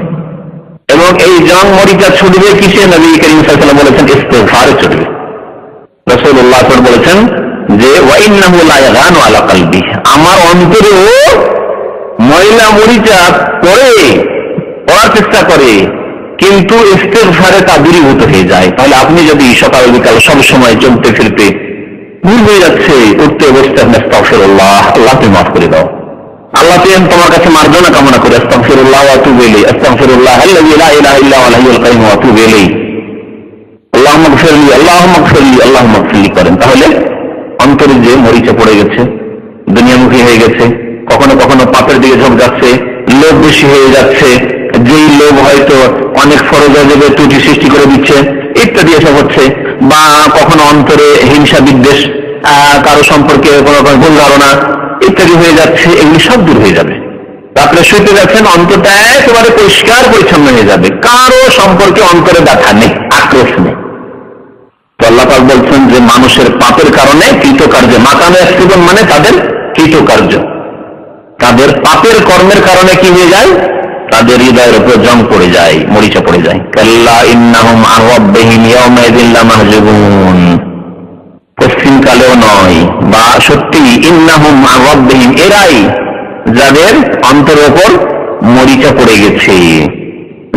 এবং এই জং মরিচা ছুটবে কিসে? নবী করিম সাল্লাল্লাহু আলাইহি ওয়াসাল্লাম বলেছেন ইস্তিগফারে ছুটবে। রাসূলুল্লাহ সাল্লাল্লাহু আলাইহি ওয়াসাল্লাম বলেছেন যে ওয়া ইন্নাহু লা ইয়াগানু আলা কলবি, আমার অন্তরেও ময়লা মরিচা পড়ার চেষ্টা করে, কিন্তু ইস্তিগফারে তা দূরীভূত হয়ে যায়। তাহলে আপনি যদি সকাল বিকাল সব সময় চলতে ফিরতে ভুল হয়ে যাচ্ছে, উঠতে বসতে আপনি আস্তাগফিরুল্লাহ, আল্লাহ তুমি মাফ করে দাও, আল্লাহ তুমি তোমার কাছে মার্জনা কামনা করে আস্তাগফিরুল্লাহ ওয়া আতুবু ইলাইহি, আস্তাগফিরুল্লাহ আল্লাযী লা ইলাহা ইল্লা হুয়াল হাইয়ুল কাইয়্যুম ওয়া আতুবু ইলাইহি, আল্লাহুম্মা গফিরলি আল্লাহুম্মা গফিরলি আল্লাহুম্মা গফিরলি করেন। তাহলে অন্তরে যে মরিচা পড়ে গেছে, দুনিয়ামুখী হয়ে গেছে, কখনো কখনো পাপের দিকে ঝোঁক যাচ্ছে, লোভ বেশি হয়ে যাচ্ছে, যেই লোভ হয়তো অনেক ফরজ ওয়াজিবে ত্রুটি সৃষ্টি করে দিচ্ছে ইত্যাদি এসব হচ্ছে, বা কখনো অন্তরে হিংসা বিদ্বেষ, কারো সম্পর্কে কোনো ভুল ধারণা ইত্যাদি হয়ে যাচ্ছে, এগুলি সব দূর হয়ে যাবে। আপনি শুতে যাচ্ছেন, অন্তরটা একেবারে পরিষ্কার পরিচ্ছন্ন হয়ে যাবে, কারো সম্পর্কে অন্তরে ব্যথা নেই, আক্রোশ নেই। তো আল্লাহ পাক বলছেন যে মানুষের পাপের কারণে কৃতকার্য, মা কানু ইয়াকসিবুন মানে তাদের কৃতকার্য, তাদের পাপের কর্মের কারণে কি হয়ে যায়? তাদের হৃদয়ের উপর জং পড়ে যায়, মরিচা পড়ে যায়। কাল্লা ইন্নাহুম আন রাব্বিহিম ইয়াওমাইযিন লামাহজুবুন, পশ্চিম কালেও নয়, বা সত্যি ইন্নাহুম আন রাব্বিহিম, এরাই যাদের অন্তরের উপর মরিচা পড়ে গেছে।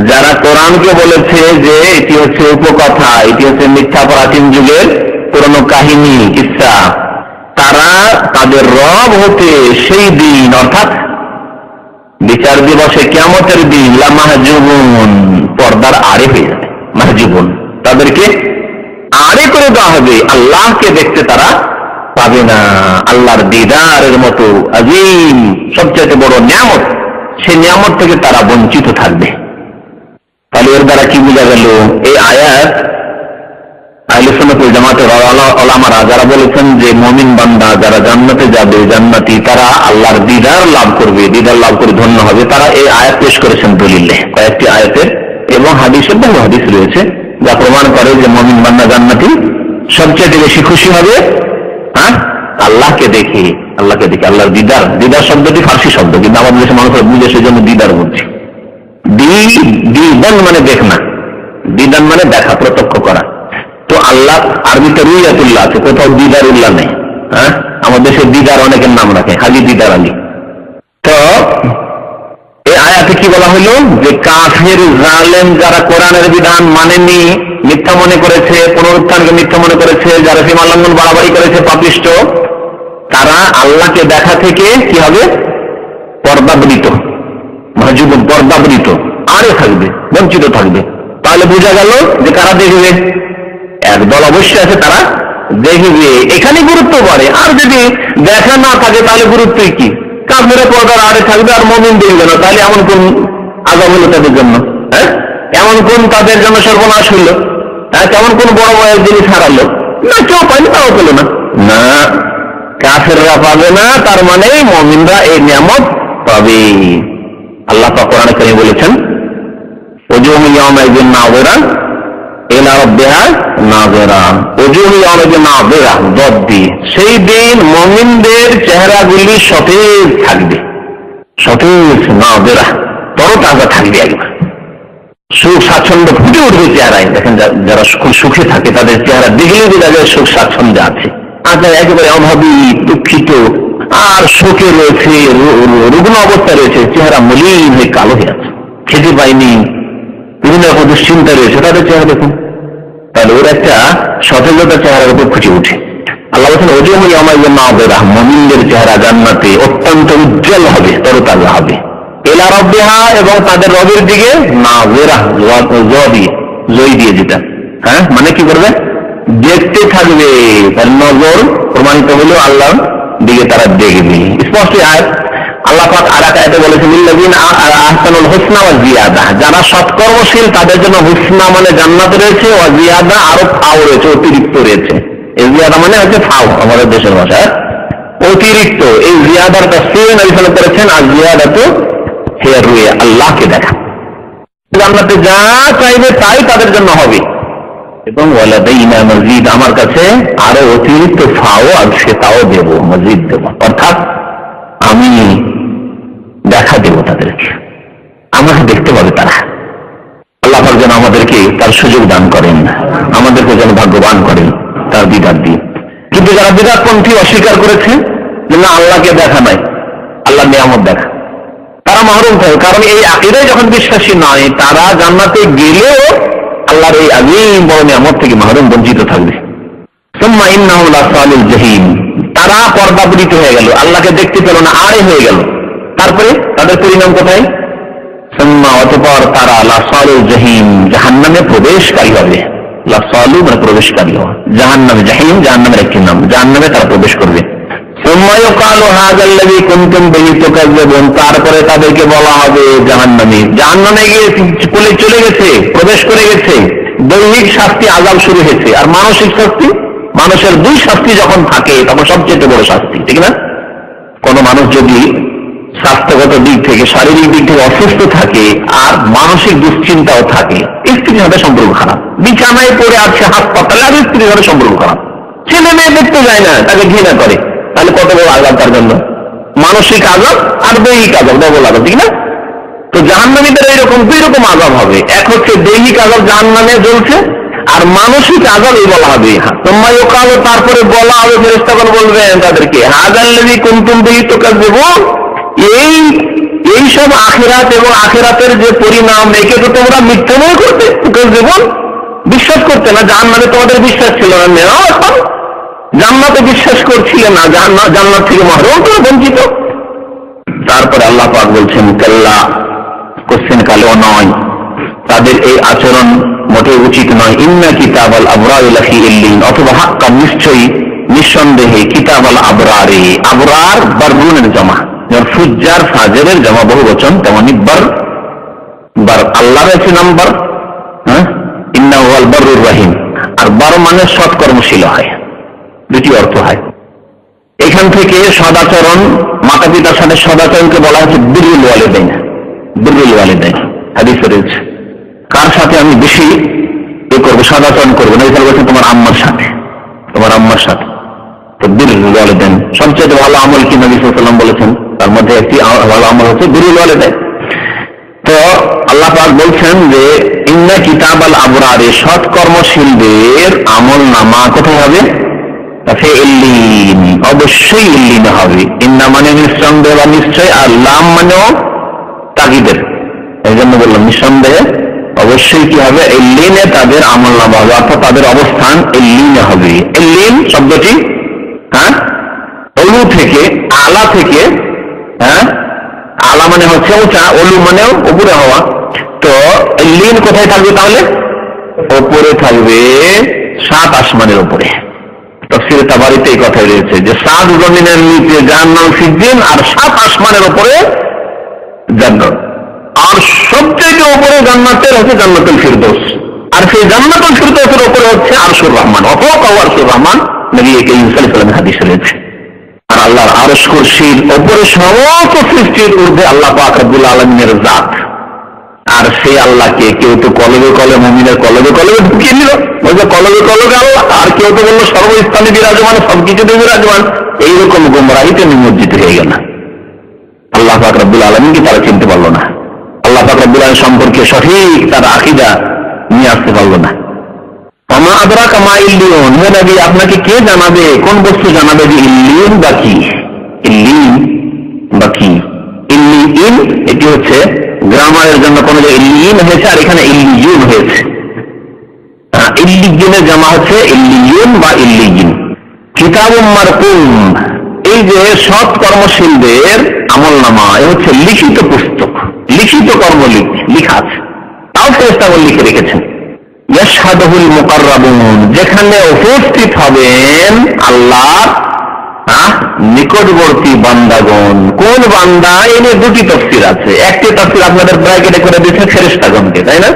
যারা কোরআনকে বলেছে যে এটি হচ্ছে উপকথা, এটি হচ্ছে মিথ্যা প্রাচীন যুগের পুরনো কাহিনী, কিসসা, তারা তাদের রব হতে সেই দিন অর্থাৎ বিচার দিবসে, কিয়ামতের দিন, লামাহজুবুন, পর্দার আড়ে হয়ে যাবে। মাহজুবুন, তাদেরকে আড়ে করে দেওয়া হবে, আল্লাহকে দেখতে তারা পাবে না। আল্লাহর দিদারের মতো আযীম, সবচেয়ে বড় নিয়ামত, সেই নিয়ামত থেকে তারা বঞ্চিত থাকবে। তাহলে এর দ্বারা কি বোঝা গেল? এই আয়াত আহলে সুন্নাত ওয়াল জামাতের উলামারা যারা বলেছেন যে মুমিন বান্দা যারা জান্নাতে যাবে, জান্নাতি, তারা আল্লাহর দিদার লাভ করবে, দিদার লাভ করে ধন্য হবে, তারা এই আয়াত পেশ করেছেন দলিলে, কয়েকটি আয়াতের এবং হাদিসের, বহু হাদিস রয়েছে যা প্রমাণ করে যে মুমিন বান্দা জান্নাতি সবচেয়ে বেশি খুশি হবে আল্লাহকে দেখে, আল্লাহকে দেখে। আল্লাহর দিদার, দিদার শব্দটি ফার্সি শব্দ, কিন্তু আমাদের দেশে মানুষের বুঝে সেই জন্য দিদার বলছি। দিদান মানে দেখনা, দিদান মানে দেখা, প্রত্যক্ষ করা। তো আল্লাহ আরবিতে রুইয়াতুল্লাহ আছে, কোথাও দিদার উল্লাহ নেই। আমাদের দেশে দিদার অনেকের নাম রাখে, হাজি দিদার আলী। তো এই আয়াতে কি বলা হলো? যে কাফের জালেম যারা কোরআনের বিধান মানেনি, মিথ্যা মনে করেছে, পুনরুত্থানকে মিথ্যা মনে করেছে, যারা সীমা লঙ্ঘন বাড়াবাড়ি করেছে, পাপিষ্ট, তারা আল্লাহকে দেখা থেকে কি হবে? পর্দাবৃত, মাহজুবুন, পর্দাবৃত, আরে থাকবে, বঞ্চিত থাকবে। তাহলে বোঝা গেল যে কারা দেখবে? একদল অবশ্যই আছে, তারা দেখবে, এখানে গুরুত্ব বাড়ে। আর যদি দেখা না থাকে তাহলে গুরুত্ব কি? কাফেরা পর্দার আড়ে থাকবে আর মুমিন দেখবে না, তাহলে এমন কোন আযাব হলো তাদের জন্য? এমন কোন তাদের জন্য সর্বনাশ হইল? কেমন কোন বড় বড় জিনিস হারালো? না, কেউ পায়নি, তাও পেল না। না, কাফেররা পাবে না, তার মানে মুমিনরা এই নিয়ামত পাবে। আল্লাহ পাক কোরআনে কারিমে বলেছেন ওয়াজুহু ইয়াওমাইযিন নাযিরা ইলা রাব্বিহা নাযিরা, ওয়াজুহু ইয়াওমাইযিন নাযিরা, দদ্দি, সেই দিন মুমিনদের চেহারাগুলি সতেজ থাকবে, সতেজ, নাযিরা, তরতাজা থাকবে, একবার সুখ স্বাচ্ছন্দ্য ফুটে উঠবে চেহারায়। দেখেন যারা খুব সুখে থাকে তাদের চেহারা দেখলেই বোঝা যায় সুখ স্বাচ্ছন্দ্য আছে। আর যারা একেবারে অভাবী, দুঃখিত আর শোকে রয়েছে, রুগ্ন অবস্থা রয়েছে, চেহারা মলিন হয়ে কালো হয়ে আছে, খেতে পায়নি, বিভিন্ন রকম দুশ্চিন্তা রয়েছে, তাদের চেহারা দেখুন। তাহলে ওর একটা সতেজতা চেহারার উপর ফুটে উঠে। আল্লাহ বলছেন ওয়াজুহু ইয়াওমাইযিন নাযিরা, মুমিনদের চেহারা জান্নাতে অত্যন্ত উজ্জ্বল হবে, তরতাজা হবে। ইলা রাব্বিহা, এবং তাদের রবের দিকে, নাযিরা, জয় দিয়ে যেটা, মানে কি করবে? দেখতে থাকবে। তার নজর প্রমাণিত হলো আল্লাহর দিকে, তারা দেখবে। স্পষ্ট আয়াত। আল্লাহ পাক আরেক আয়াতে বলেছেন লিল্লাযিনা আহসানুল হুসনা ওয়া জিয়াদা, যারা সৎকর্মশীল তাদের জন্য হুসনা মানে জান্নাত রয়েছে, ওয়া জিয়াদা আরো ফাও রয়েছে, অতিরিক্ত রয়েছে। এই জিয়াদা মানে হচ্ছে ফাও আমাদের দেশের ভাষায় অতিরিক্ত। এই জিয়াদার তাফসীর নবী সাল্লাল্লাহু আলাইহি ওয়াসাল্লাম করেছেন আর জিয়াদাতু হিয়া রুয়া, আল্লাহকে দেখা। জান্নাতে যা চাইবে তাই তাদের জন্য হবে। এবং ওয়ালাদাইনা মাজিদ, আমার কাছে আরো অতিরিক্ত ফাও আছে, তাও দেব, মজিদ দেব, অর্থাৎ আমি দেখা দেব তাদেরকে, আমাকে দেখতে পাবে তারা। আল্লাহ পাক যেন আমাদেরকে তার সুযোগ দান করেন, আমাদেরকে যেন ভাগ্যবান করেন তার দিদার দিয়ে। কিন্তু যারা বিদআতপন্থী অস্বীকার করেছে যে না আল্লাহকে দেখা নাই, আল্লাহ নিয়ামত দেখা, তারা মাহরুম থাকে। কারণ এই আকীদায় যখন বিশ্বাসী নয়, তারা জান্নাতে গেলেও আল্লাহর এই আযীম বড় নিয়ামত থেকে মাহরুম, বঞ্চিত থাকবে। সুম্মা ইন্নাহুম লাসালিল জাহিম, তারা পর্দাবৃত হয়ে গেল, আল্লাহকে দেখতে পেল না, আড়ে হয়ে গেল। তারপরে তাদের পরিণাম কোথায়? সুম্মা, অতঃপর তারা লাসালিল জাহিম, জাহান্নামে প্রবেশকারী হবে। লাসালু মানে প্রবেশকারী হওয়া, জাহান্নামে, জাহিম জাহান্নামের একটি নাম, জাহান্নামে তারা প্রবেশ করবে। সুম্মা ইউকালু হাযাল্লাযী কুনতুম বিহি তুকায্যিবুন, তারপরে তাদেরকে বলা হবে জাহান্নামী, জাহান্নামে গিয়ে চলে গেছে, প্রবেশ করে গেছে, দৈহিক শাস্তি আযাব শুরু হয়েছে। আর মানসিক শাস্তি, মানুষের দুই শাস্তি যখন থাকে তখন সবচেয়ে বড় শাস্তি, ঠিক না? কোন মানুষ যদি স্বাস্থ্যগত দিক থেকে, শারীরিক দিক থেকে অসুস্থ থাকে আর মানসিক দুশ্চিন্তাও থাকে, স্ত্রীর সাথে সম্পর্ক খারাপ, বিছানায় পড়ে আছে হাসপাতালে, আর স্ত্রীর সাথে সম্পর্ক খারাপ, ছেলে মেয়ে দেখতে যায় না, তাকে ঘৃণা করে, তাহলে কত বড় আযাব তার জন্য, মানসিক আযাব আর দৈহিক আযাব, ডবল আযাব, ঠিক না? তো জাহান্নামীদের এইরকম দুই রকম আযাব হবে, এক হচ্ছে দৈহিক আযাব জাহান্নামে জ্বলছে, আর মানসিক আযাব এই বলা হবে। সুম্মা ইউকালু, তারপরে বলা হবে, ফেরেশতাগণ বলবেন তাদেরকে, হাযাল্লাযী কুনতুম বিহি তুকায্যিবুন, এই সব আখিরাত এবং আখিরাতের যে পরিণাম, একে তো তোমরা মিথ্যা মনে করতে, তুকায্যিবুন বিশ্বাস করতে না, জাহান্নামে তোমাদের বিশ্বাস ছিল না, নেও এখন জান্নাতে বিশ্বাস করছিলে না, জান্নাত থেকে মাহরুম, তোমরা বঞ্চিত। তারপরে আল্লাহ পাক বলছেন কাল্লা, কোশ্চেন কালেও নয়, তাদের এই আচরণ মোটেই উচিত নয়। ইন্না কিতাবাল আবরারি লাফি ইল্লিন, অথবা হাক্কা, নিশ্চয়ই, নিঃসন্দেহে, কিতাবাল আবরারি, আবরার বাররুনের জমা, যেমন ফুজ্জার ফাজেরের জমা বহু বচন, তেমনি বার, আল্লাহর একটি নাম্বার, ইন্নাহু আল বাররুর রহিম, আর বার মানে সৎকর্মশীল হয়, দুটি অর্থ হয়। এখান থেকে সদাচরণ, মাতা পিতার সাথে সদাচরণকে বলা হচ্ছে বিররুল ওয়ালিদাইন, বিররুল ওয়ালিদাইন হাদিসে রয়েছে। কার সাথে আমি বেশি করবো, সদাচরণ করবো না, এটা বলছে তোমার আম্মার সাথে, তোমার আম্মার সাথে। তো বিররুল ওয়ালিদাইন সবচেয়ে ভালো আমল কি নবী সাল্লাল্লাহু আলাইহি ওয়াসাল্লাম বলেছেন, তার মধ্যে একটি ভালো আমল হচ্ছে বিররুল ওয়ালিদাইন। তো আল্লাহ পাক বলছেন যে ইন্না কিতাবাল আবরারি, সৎকর্মশীলদের আমল নামা কোথায় হবে? ইল্লিন, অবশ্যই ইল্লিনে হবে। ইন্না মানে নিঃসন্দেহ বা নিশ্চয়, আর লাম মানেও তাগিদের, এই জন্য বললাম নিঃসন্দেহে, অবশ্যই কি হবে? ইল্লিনে তাদের আমল নামা হবে, অর্থাৎ তাদের অবস্থান ইল্লিনে হবে। ইল্লিন শব্দটি অলু থেকে, আলা থেকে, আলা মানে হচ্ছে উঁচা, অলু মানেও উপরে হওয়া। তো ইল্লিন কোথায় থাকবে তাহলে? উপরে থাকবে, 7 আসমানের উপরে। তাফসীরে তাবারিতে এই কথাই রয়েছে যে 7 জমিনের নিচে জাহান্নাম সিজ্জিন, আর 7 আসমানের উপরে জান্নাত, আর সবচেয়ে উপরে জান্নাতের হচ্ছে জান্নাতুল ফিরদৌস, আর সেই জান্নাতুল ফিরদৌসের উপরে হচ্ছে আরশুর রহমান, অথবা আরশুর রহমান, নবী করিম সাল্লাল্লাহু আলাইহি ওয়াসাল্লামের হাদিসে রয়েছে। আর আল্লাহর আরশ কুরসির উপরে সমস্ত সৃষ্টির ঊর্ধ্বে আল্লাহ পাক রব্বুল আলামিনের জাত। আর সেই আল্লাহকে কেউ তো কলবে কলে, মুমিনের কলবে কলবে ঢুকিয়ে নিল, বলছে কলবে কলবে আল্লাহ, আর কেউ তো বললো সর্বস্থানে বিরাজমান, সবকিছুতে বিরাজমান, এইরকম গোমরাহিতে নিমজ্জিত হয়ে গেল। আল্লাহ পাক রব্বুল আলামিনকে তারা চিনতে পারলো না, আল্লাহ পাক রব্বুল আলামিন সম্পর্কে সঠিক তার আকীদা নিয়ে আসতে পারলো না। আমা আদরাকা মা ইল্লিয়ুন, হে নবী আপনাকে কে জানাবে, কোন বস্তু জানাবে যে ইল্লিয়ুন বা কি? ইল্লিয়ুন বা কি? ইল্লিয়ুন এটি হচ্ছে গ্রামারের জন্য কোন যে ইল্লিয়ুন হয়েছে, আর এখানে ইল্লিয়ুন হয়েছে। ইল্লিয়ুনের জামা হচ্ছে ইল্লিয়ুন বা ইল্লিয়ুন। কিতাবুম মারকুম, এই যে সৎ কর্মশীলদের আমলনামা, এ হচ্ছে লিখিত পুস্তক, লিখিত কর্ম লিখা আছে, তাও ফেরেশতাগণ লিখে রেখেছেন। ইয়াশহাদুহুল মুকাররাবুন, যেখানে উপস্থিত হবেন আল্লাহ নিকটবর্তী বান্দাগণ, কোন বান্দা? এই নিয়ে দুটি তাফসীর আছে। একটি তাফসীর আপনাদের ব্র্যাকেটে করে দিয়েছে ফেরেশতাগণকে, তাই না?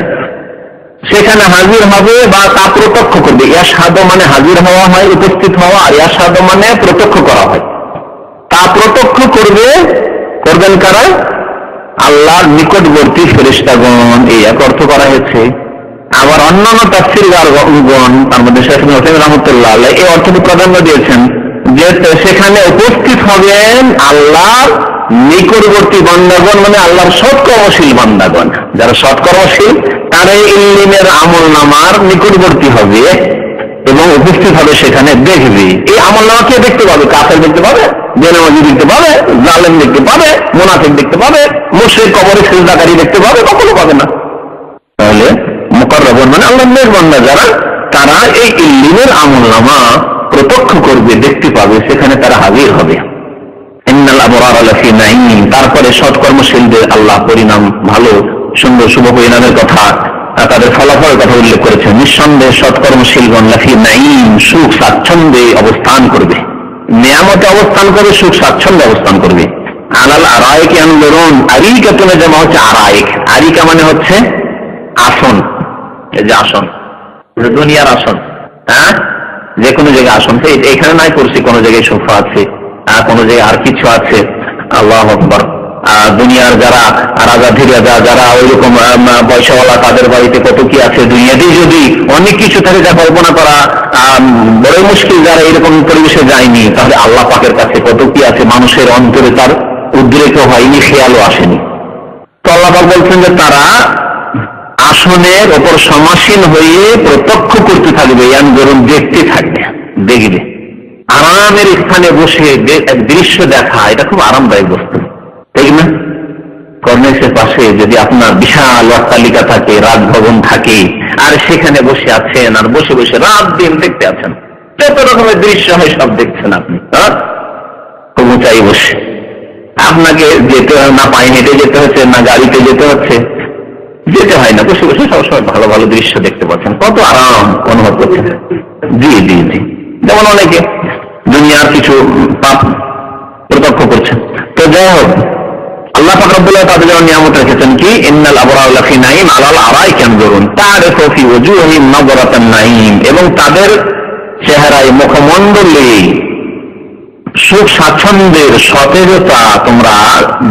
সেখানে হাজির হবে বা তা প্রত্যক্ষ করবে। ইয়াশহাদু মানে হাজির হওয়া হয়, উপস্থিত হওয়া, আর ইয়াশহাদু মানে প্রত্যক্ষ করা হয়। তা প্রত্যক্ষ করবেন কারা? আল্লাহর নিকটবর্তী ফেরেশতাগণ, এই এক অর্থ করা হয়েছে। আবার অন্যান্য তাফসীরকারগণ, তার মধ্যে শেখ হোসেন রাহমাতুল্লাহ আলাইহি এই অর্থটি প্রাধান্য দিয়েছেন যে সেখানে উপস্থিত হবেন আল্লাহর নিকটবর্তী বান্দাগণ, মানে আল্লাহর সৎকর্মশীল বান্দাগণ। যারা সৎকর্মশীল তারা ইলমের আমল নামার নিকটবর্তী হবে এবং উপস্থিত হবে, সেখানে দেখবে। এই আমল নামা কে দেখতে পাবে? কাফের দেখতে পাবে, বেনামাজি দেখতে পাবে, জালেম দেখতে পাবে, মুনাফিক দেখতে পাবে, মুশরিক কবরে সিজদাকারী দেখতে পাবে? কখনো পাবে না। তাহলে মুকাররাবুন মানে আল্লাহর নেক বান্দা যারা, তারা এই ইলমের আমল নামা প্রত্যক্ষ করবে, দেখতে পাবে, সেখানে তারা হাজির হবে। ইন্নাল আবরারা লাফি নাঈম, তারপরে সৎকর্মশীলদের আল্লাহ পরিণাম, ভালো সুন্দর শুভ পরিণামের কথা, তাদের ফলাফলের কথা উল্লেখ করেছেন। নিঃসন্দেহে সৎকর্মশীলগণ লাফি নাঈম, সুখ স্বাচ্ছন্দ্যে অবস্থান করবে, নিয়ামতে অবস্থান করবে, সুখ স্বাচ্ছন্দ্যে অবস্থান করবে। আলাল আরাইক ইয়ানজুরুন, আরিকা তুলে জামা হচ্ছে আরাইক। আরিকা মানে হচ্ছে আসন, এই যে আসন, দুনিয়ার আসন, যে কোনো জায়গায় আসন। এখানে নাই করছি, কোন জায়গায় সোফা আছে, কোন জায়গায় আর কিছু আছে। আল্লাহু আকবার। দুনিয়ার যারা রাজা ধীরাজা, যারা ওইরকম পয়সাওয়ালা, তাদের বাড়িতে কত কি আছে। দুনিয়াতে যদি অনেক কিছু থাকে যা কল্পনা করা বড় মুশকিল, যারা এরকম পরিবেশে যায়নি, তাহলে আল্লাহ পাকের কাছে কত কি আছে মানুষের অন্তরে, তার উদ্রেক হয়নি, খেয়ালও আসেনি। তো আল্লাহ পাক বলছেন যে তারা আসনের ওপর সমাসীন হয়ে প্রত্যক্ষ করতে থাকবে, দেখতে থাকবে, দেখবে। আরামের স্থানে বসে এক দৃশ্য দেখা, এটা খুব আরামদায়ক বস্তু, ঠিক না? কর্নেসের পাশে যদি আপনার বিশাল অট্টালিকা থাকে, রাজভবন থাকে, আর সেখানে বসে আছেন, আর বসে বসে রাত দিন দেখতে আছেন, যত রকমের দৃশ্য হয় সব দেখছেন আপনি, খুব উঁচাই বসে। আপনাকে যেতে না পায়ে হেঁটে যেতে হচ্ছে, না গাড়িতে যেতে হচ্ছে, যেতে হয় না, বসে বসে সবসময় ভালো ভালো দৃশ্য দেখতে পাচ্ছেন, কত আরাম অনুভব করছেন। জি জি জি, যেমন অনেকে দুনিয়ার কিছু পাপ প্রত্যক্ষ করছেন। তো যাই হোক, আল্লাহ পাক রব্বুল আলামিন তাদের জন্য নিয়ামত রেখেছেন কি? ইন্নাল আবরারা লাফি নাঈম আলাল আরাইক ইয়ানজুরুন তারিফু ফি ওজুহিহিম নাযরাতান নাঈম, এবং তাদের চেহারায়, মুখমণ্ডলে সুখ স্বাচ্ছন্দ্যের সতেজতা তোমরা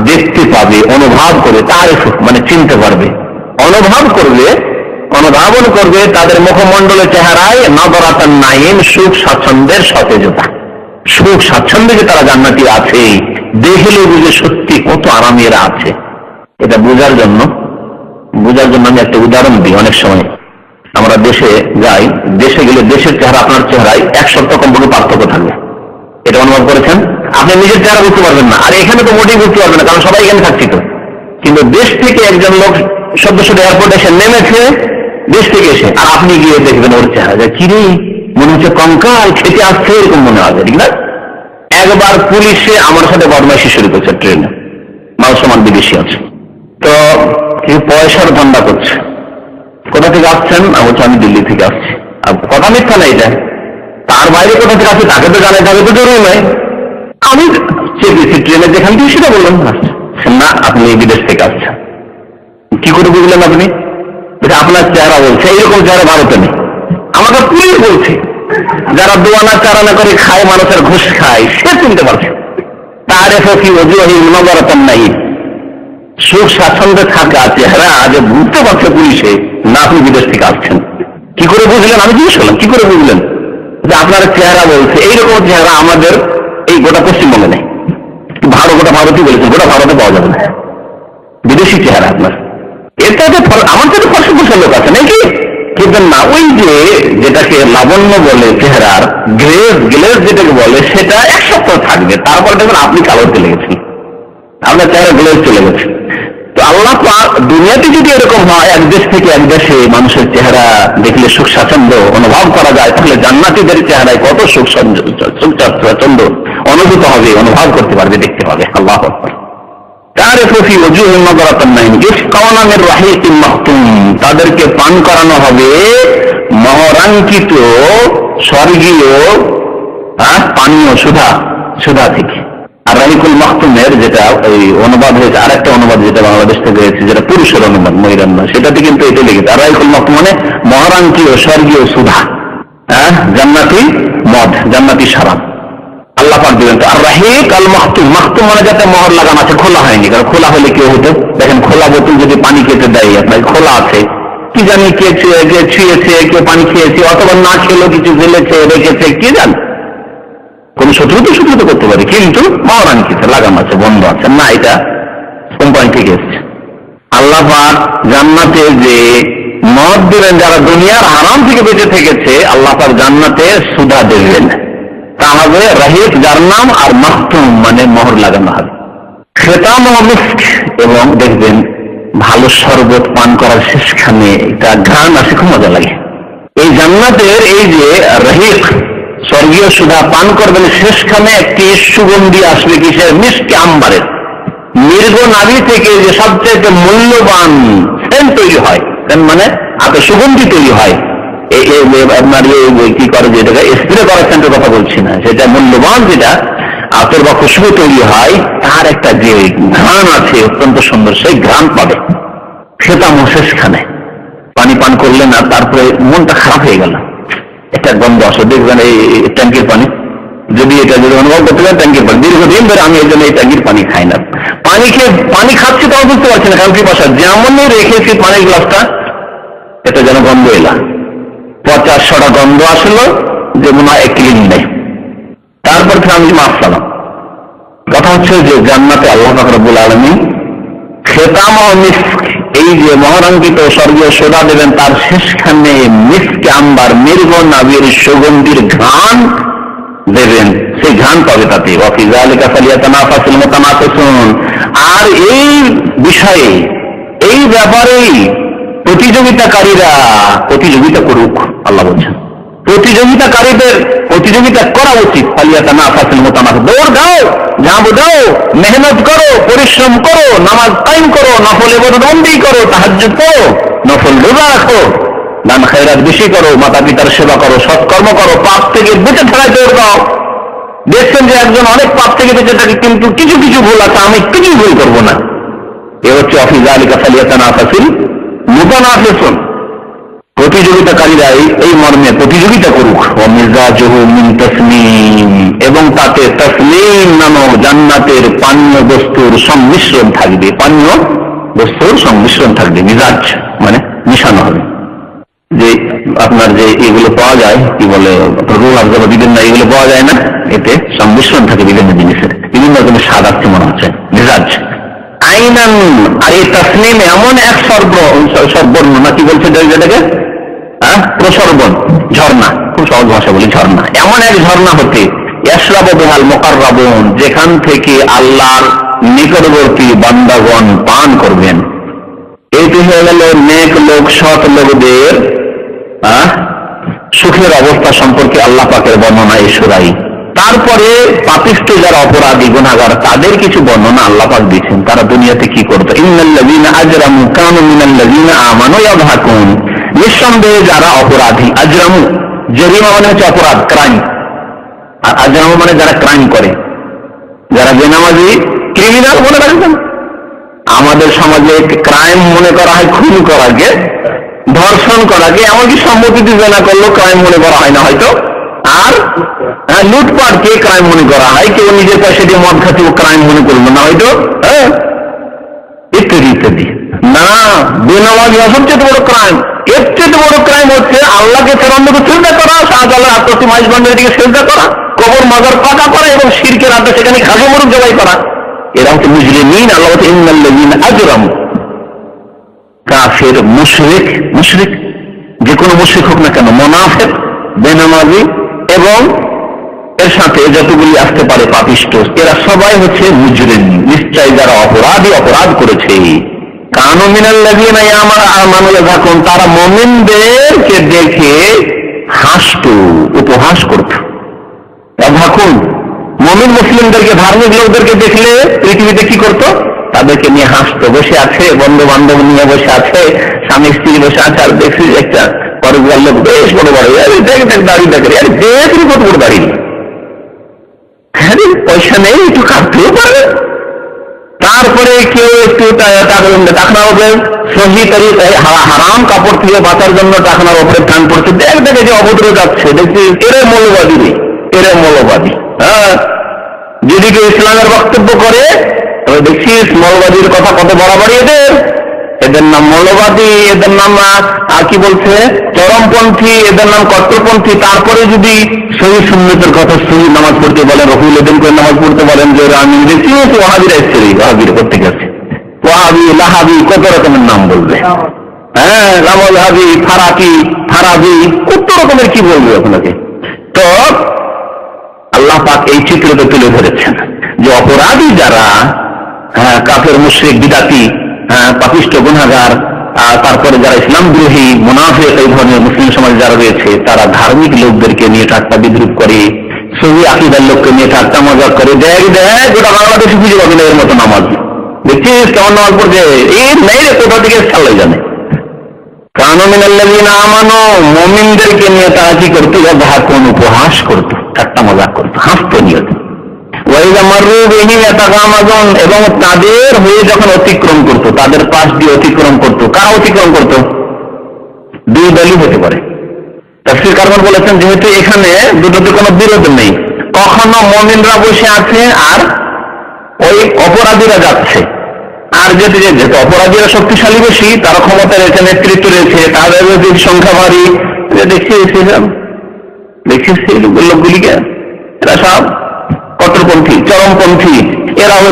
দেখতে পাবে, অনুভব করে। তারিফু মানে চিনতে পারবে, অনুভব করবে, অনুধাবন করবে তাদের মুখমণ্ডলের চেহারায় নাযরাতান নাঈম, সুখ স্বাচ্ছন্দ্যের সতেজতা। সুখ স্বাচ্ছন্দ্যে যে তারা জান্নাতি আছে, দেখলে বুঝে সত্যি কত আরামে এরা আছে। এটা বোঝার জন্য আমি একটা উদাহরণ দিই। অনেক সময় আমরা দেশে যাই, দেশে গেলে দেশের চেহারা আপনার চেহারায় 1 সপ্তাহ কমপক্ষে পার্থক্য থাকবে। এটা অনুভব করেছেন? আপনি নিজের চেহারা বুঝতে পারবেন না, আর এখানে তো মোটেই বুঝতে পারবেন না, কারণ সবাই এখানে থাকছি তো। কিন্তু দেশ থেকে একজন লোক সদ্য এয়ারপোর্টে এসে নেমেছে, দেশ থেকে এসে, আর আপনি গিয়ে দেখবেন ওর চেহারা, কিরে মনে হচ্ছে কঙ্কাল খেতে আসছে, এরকম মনে হবে, ঠিক না? একবার পুলিশে আমার সাথে বদমাইশি শুরু করছে ট্রেনে, মুসলমান বিদেশি আছে, তো কেউ পয়সার ধান্দা করছে। কোথা থেকে আসছেন? আমি দিল্লি থেকে আসছি। কথা মিথ্যা না এটা, তার বাইরে কোথা থেকে আসছে তাকে তো জানাই, তাকে তো জরুরি নয়। আমি চেপেছি ট্রেনে যেখান থেকে, সেটা বললাম না আপনি বিদেশ থেকে আসছেন। কি করে বুঝলেন আপনি? আপনার চেহারা বলছে, এইরকম চেহারা ভারতে নেই। আমাকে পুলিশ বলছে, যারা দোয়ানা চারানা করে খায়, মানুষের ঘুষ খায়, সে চিনতে পারছে। তারিফু ফি ওজুহিহিম নাযরাতান নাঈম, সুখ স্বাচ্ছন্দ্যে থাকা চেহারা যে বুঝতে পারছে পুলিশে, না আপনি বিদেশ থেকে আসছেন। কি করে বুঝলেন? আমি জিজ্ঞেস করলাম, কি করে বুঝলেন? যে আপনার চেহারা বলছে। এইরকম চেহারা আমাদের এই গোটা পশ্চিমবঙ্গে নেই। গোটা ভারতই বলেছেন, গোটা ভারতে পাওয়া যাবে না বিদেশি চেহারা আপনার। এটাতে আমার কাছে ফর্সা ফর্সা লোক আছে নাকি, কিন্তু না, ওই যেটাকে লাবণ্য বলে চেহারার, গ্লেজ যেটাকে বলে, সেটা 1 সপ্তাহ থাকবে, তারপর দেখবেন আপনি কালো চলে গেছেন, আপনার চেহারা গ্লেজ চলে গেছে। তো আল্লাহ পাক দুনিয়াতে যদি এরকম হয়, এক দেশ থেকে এক দেশে মানুষের চেহারা দেখলে সুখ স্বাচ্ছন্দ্য অনুভব করা যায়, তাহলে জান্নাতীদের চেহারায় কত সুখ স্বাচ্ছন্দ্য অনুভূত হবে, অনুভব করতে পারবে, দেখতে পাবে। আল্লাহু আকবার। তারিফু ফি ওজুহিহিম নাযরাতান নাঈম ইসকাওনা মির রাহীকিন মাখতুম, তাদেরকে পান করানো হবে মহরাঙ্কিত স্বর্গীয় পানীয় সুধা, সুধা থেকে। আর রাহিকুল মাখতুমের যেটা ওই অনুবাদ হয়েছে, আরেকটা অনুবাদ যেটা বাংলাদেশ থেকে হয়েছে, যেটা পুরুষের অনুবাদ, মহিলার না, সেটাতে কিন্তু এটা লিখেছে আর রাহিকুল মাখতুম মানে মহারাঙ্কীয় স্বর্গীয় সুধা, জান্নাতি মদ, জান্নাতি শরাব আল্লাহ পাক দিবেন। আর রাহিক আল মাখতুম, মাখতুম মানে যাতে মোহর লাগানো আছে, খোলা হয়নি, কারণ খোলা হলে কি হতো, দেখেন খোলা বোতল যদি পানি কেটে দেয় আপনার, খোলা আছে, কি জানি কে ছুঁয়েছে, কেউ পানি খেয়েছে, অথবা না খেলেও কিছু ফেলেছে রেখেছে, কি জান, কোন শত্রু তো করতে পারে, কিন্তু মহারাঙ্কিতে লাগানো আছে, বন্ধ আছে না, এটা কোম্পানি থেকে এসছে। আল্লাহ পাক জান্নাতে যে মদ দিলেন যারা দুনিয়ার হারাম থেকে বেঁচে থেকেছে, আল্লাহ পাক জান্নাতে সুধা দেবেন, তা হবে রাহিক যার নাম, আর মাখতুম মানে মোহর লাগানো হবে। খেতাম ও মিস্ক, এবং দেখবেন ভালো শরবত পান করার শেষখানে একটা ঘ্রাণ আসে, খুব মজা লাগে। এই জান্নাতের এই যে রাহিক স্বর্গীয় সুধা পান করবেন, শেষখানে একটি সুগন্ধি আসবে, কিসের, মিষ্টি আম্বারের, মৃগ নাভি থেকে যে সবচেয়ে মূল্যবান সেন্ট তৈরি হয়, মানে আপনার সুগন্ধি তৈরি হয়, আপনার কি করে যেটাকে স্প্রে করার সেন্টের কথা বলছি না, সেটা মূল্যবান, যেটা আতর বা খুশবু তৈরি হয়, তার একটা যে ঘ্রাণ আছে অত্যন্ত সুন্দর, সেই ঘ্রাণ পাবে। খেতাম শেষখানে পানি পান করলেন আর তারপরে মনটা খারাপ হয়ে গেল, একটা গন্ধ আসে, দেখবেন এই ট্যাঙ্কির পানি, যদি এটা যদি অনুভব করতে পারেন, ট্যাঙ্কির পানি দীর্ঘদিন ধরে আমি এই জন্য এই ট্যাঙ্কির পানি খাই না, পানি খাচ্ছি তাও বুঝতে পারছি না, কারণ কি বাসা যেমনই রেখেছি পানির গ্লাসটা, এটা যেন গন্ধ এলা, 50-100টা গন্ধ আসলো, যে মনে হয় ক্লিন নেই, তারপর থেকে আমি মাফ সালাম। কথা হচ্ছে যে জান্নাতে আল্লাহ পাক রব্বুল আলামিন খেতাম ও মিস্ক, এই যে মহারাঙ্কিত স্বর্গীয় সোদা দেবেন, তার শেষখানে মিস্ক আম্বার, মৃগ নাভির সুগন্ধির ঘ্রাণ দেবেন, সেই ঘ্রাণ পাবে তাতে। ওয়াফি যালিকা ফালিয়াতানাফাসুল মুতানাফিসুন, আর এই বিষয়ে, এই ব্যাপারেই প্রতিযোগিতাকারীরা প্রতিযোগিতা করুক, আল্লাহ বলছেন প্রতিযোগিতাকারীদের প্রতিযোগিতা করা উচিত। ফালিয়াতানাফাসুল মুতানাফিসুন, দৌড় দাও, ঝাঁপ দাও, মেহনত করো, পরিশ্রম করো, নামাজ কায়েম করো, নফল ইবাদতবন্দি করো, তাহাজ্জুদ করো, নফল রোজা রাখো, দান খায়রাত বেশি করো, মাতা পিতার সেবা করো, সৎকর্ম করো, পাপ থেকে বেঁচে থাকায় দৌড় দাও। দেখছেন যে একজন অনেক পাপ থেকে বেঁচে থাকে, কিন্তু কিছু কিছু ভুল আছে, আমি কিছু ভুল করবো না, এ হচ্ছে ওয়াফি যালিকা ফালিয়াতানাফাসুল মুতানাফিসুন। প্রতিযোগিতাকারীরা এই মর্মে প্রতিযোগিতা করুক। ওয়ামিজাজুহু মিন তাসনিম, এবং তাতে তাসনিম নামক জান্নাতের পানীয় বস্তুর সংমিশ্রণ থাকবে, পানীয় বস্তুর সংমিশ্রণ থাকবে, মিজাজ মানে মিশানো হবে। যে আপনার যে এগুলো পাওয়া যায়, কি বলে রুহ আফজা, বিভিন্ন এগুলো পাওয়া যায় না, এতে সংমিশ্রণ থাকে বিভিন্ন জিনিসের, বিভিন্ন রকমের স্বাদ আসছে মনে হচ্ছে, মিজাজ আইনান। আর এই তাসনিম এমন এক সর্বর্ণনা, কি বলছে যেটাকে প্রসর্বণ, ঝর্ণা, খুব সহজ ভাষা বলি, ঝর্ণা, এমন এক ঝর্ণা হতে ইয়াশরাবু বিহাল মুকাররাবুন, যেখান থেকে আল্লাহর নিকটবর্তী বান্দাগণ পান করবেন। এইটি হয়ে গেল নেক লোক, সৎ লোকদের সুখের অবস্থা সম্পর্কে আল্লাহ পাকের বর্ণনা এই সূরায়। তারপরে পাপিষ্ঠ যারা অপরাধী গুনাহগার, তাদের কিছু বর্ণনা আল্লাহ পাক দিয়েছেন, তারা দুনিয়াতে কি করতো। ইন্নাল্লাযীনা আজরামু কানু মিনাল্লাযীনা আমানু ইয়াযহাকুন, নিঃসন্দেহে যারা অপরাধী, আজরামু, জরিমা মানে হচ্ছে অপরাধ, ক্রাইম, আর আজরামু মানে যারা ক্রাইম করে, যারা বেনামাজি, ক্রিমিনাল। মনে রাখবেন, আমাদের সমাজে ক্রাইম মনে করা হয় খুন করাকে, ধর্ষণ করাকে, এমনকি সম্মতিতে জেনা করলেও ক্রাইম মনে করা হয় না হয়তো, আর লুটপাটকে ক্রাইম মনে করা হয়, কেউ নিজের পয়সা দিয়ে মদ খাতেও ক্রাইম মনে করলো না হয়তো, ইত্যাদি ইত্যাদি। না, বেনামাজি সবচেয়ে বড় ক্রাইম। এর চেয়ে বড় ক্রাইম হচ্ছে আল্লাহকে ফেরানোকে চিন্তা করা, শাহজালাল আত্মসী মাইজবান্ডের দিকে চিন্তা করা, কবর মাজার পাকা করা, এবং শিরকের আড্ডা সেখানে খাসি মুরগ জবাই করা। এরা হচ্ছে মুজরিমিন। আল্লাহ বলছে ইন্নাল্লাযীনা আজরামু, কাফের, মুশরিক, মুশরিক যে কোনো মুশরিক হোক না কেন, মুনাফিক, বেনামাজি এবং এর সাথে যতগুলি আসতে পারে পাপিষ্ঠ, এরা সবাই হচ্ছে মুজরিম, নিশ্চয় যারা অপরাধী, অপরাধ করেছে। কানু মিনাল্লাযীনা আমানু ইয়াযহাকুন, তারা মুমিনদেরকে দেখে হাসতো, উপহাস করত। ইয়াযহাকুন, মুমিন মুসলিমদেরকে, ধার্মিক লোকদেরকে দেখলে পৃথিবীতে কি করত, তাদেরকে নিয়ে হাসতো। বসে আছে, বন্ধু বান্ধব নিয়ে বসে আছে, স্বামী স্ত্রী বসে আছে, আর দেখছি একটা পরগুলার লোক বেশ বড় বড়, দেখ দেখ দাড়ি দেখে, আরে দেখি কত বড় দাড়ি, হ্যাঁ পয়সা নেই, একটু কাটতেও পারে। তারপরে কেউ একটু টাকনার উপরে সহি তরিকায় হারাম কাপড় থেকে বাঁচার জন্য টাকনার উপরে টান পড়ছে, দেখে যে অভদ্র যাচ্ছে, দেখছি এরে মৌলবাদী নেই, এরে মৌলবাদী। হ্যাঁ, যদি কেউ ইসলামের বক্তব্য করে তবে দেখছিস মৌলবাদীর কথা কত বাড়াবাড়ি এদের, এদের নাম মৌলবাদী, এদের নাম কি বলছে চরমপন্থী, এদের নাম কট্টরপন্থী। তারপরে যদি সহি সুন্নতের কথা, সহি নামাজ পড়তে বলেন, রফুল এদিন করে নামাজ পড়তে বলেন, যে আমি দেখছি ওয়াহাবিরা এসছে, ওয়াহাবির করতে গেছে, ওয়াহাবি লাহাবি কত রকমের নাম বলবে। হ্যাঁ, লামলহাবি, ফারাকি, ফারাবি, কত রকমের কি বলবে আপনাকে। তো আল্লাহ পাক এই চিত্রটা তুলে ধরেছেন যে অপরাধী যারা, কাফের মুশরিক বিদাতি, পাপিষ্ঠ গুনাহগার, তারপরে যারা ইসলাম বিরোধী মুনাফিক, এই ধরনের মুসলিম সমাজ যারা রয়েছে, তারা ধার্মিক লোকদেরকে নিয়ে ঠাট্টা বিদ্রুপ করে, সহি আকীদার লোককে নিয়ে ঠাট্টা মজা করে। দেখ গোটা বাংলাদেশে খুঁজে পাবে না এর মতো নামাজ। দেখছিস কেমন নামাজ পড়ছে, এই নেই রে, কোথা থেকে চালাই জানে। কানুমিনাল্লাযীনা আমানু, মুমিনদেরকে নিয়ে তারা কি করতো, কোন উপহাস করতো, ঠাট্টা মজা করতো, হাসতো নিয়ত। এবং তাদের হয়ে যখন অতিক্রম করত, তাদের পাশ দিয়ে অতিক্রম করত, কারা অতিক্রম করত? দুই দলই হতে পারে। তাফসীর কারণ বলেছেন যেহেতু এখানে দুটোতে কোনো বিরোধ নেই, কখনো মুমিনরা বসে আছে আর ওই অপরাধীরা যাচ্ছে, আর যেহেতু অপরাধীরা শক্তিশালী বেশি, তারা ক্ষমতা রয়েছে, নেতৃত্ব রয়েছে, তাদের সংখ্যা ভারী, দেখছিস লোকগুলিকে, এরা সব কট্টরপন্থী, চরমপন্থী, এরা হলো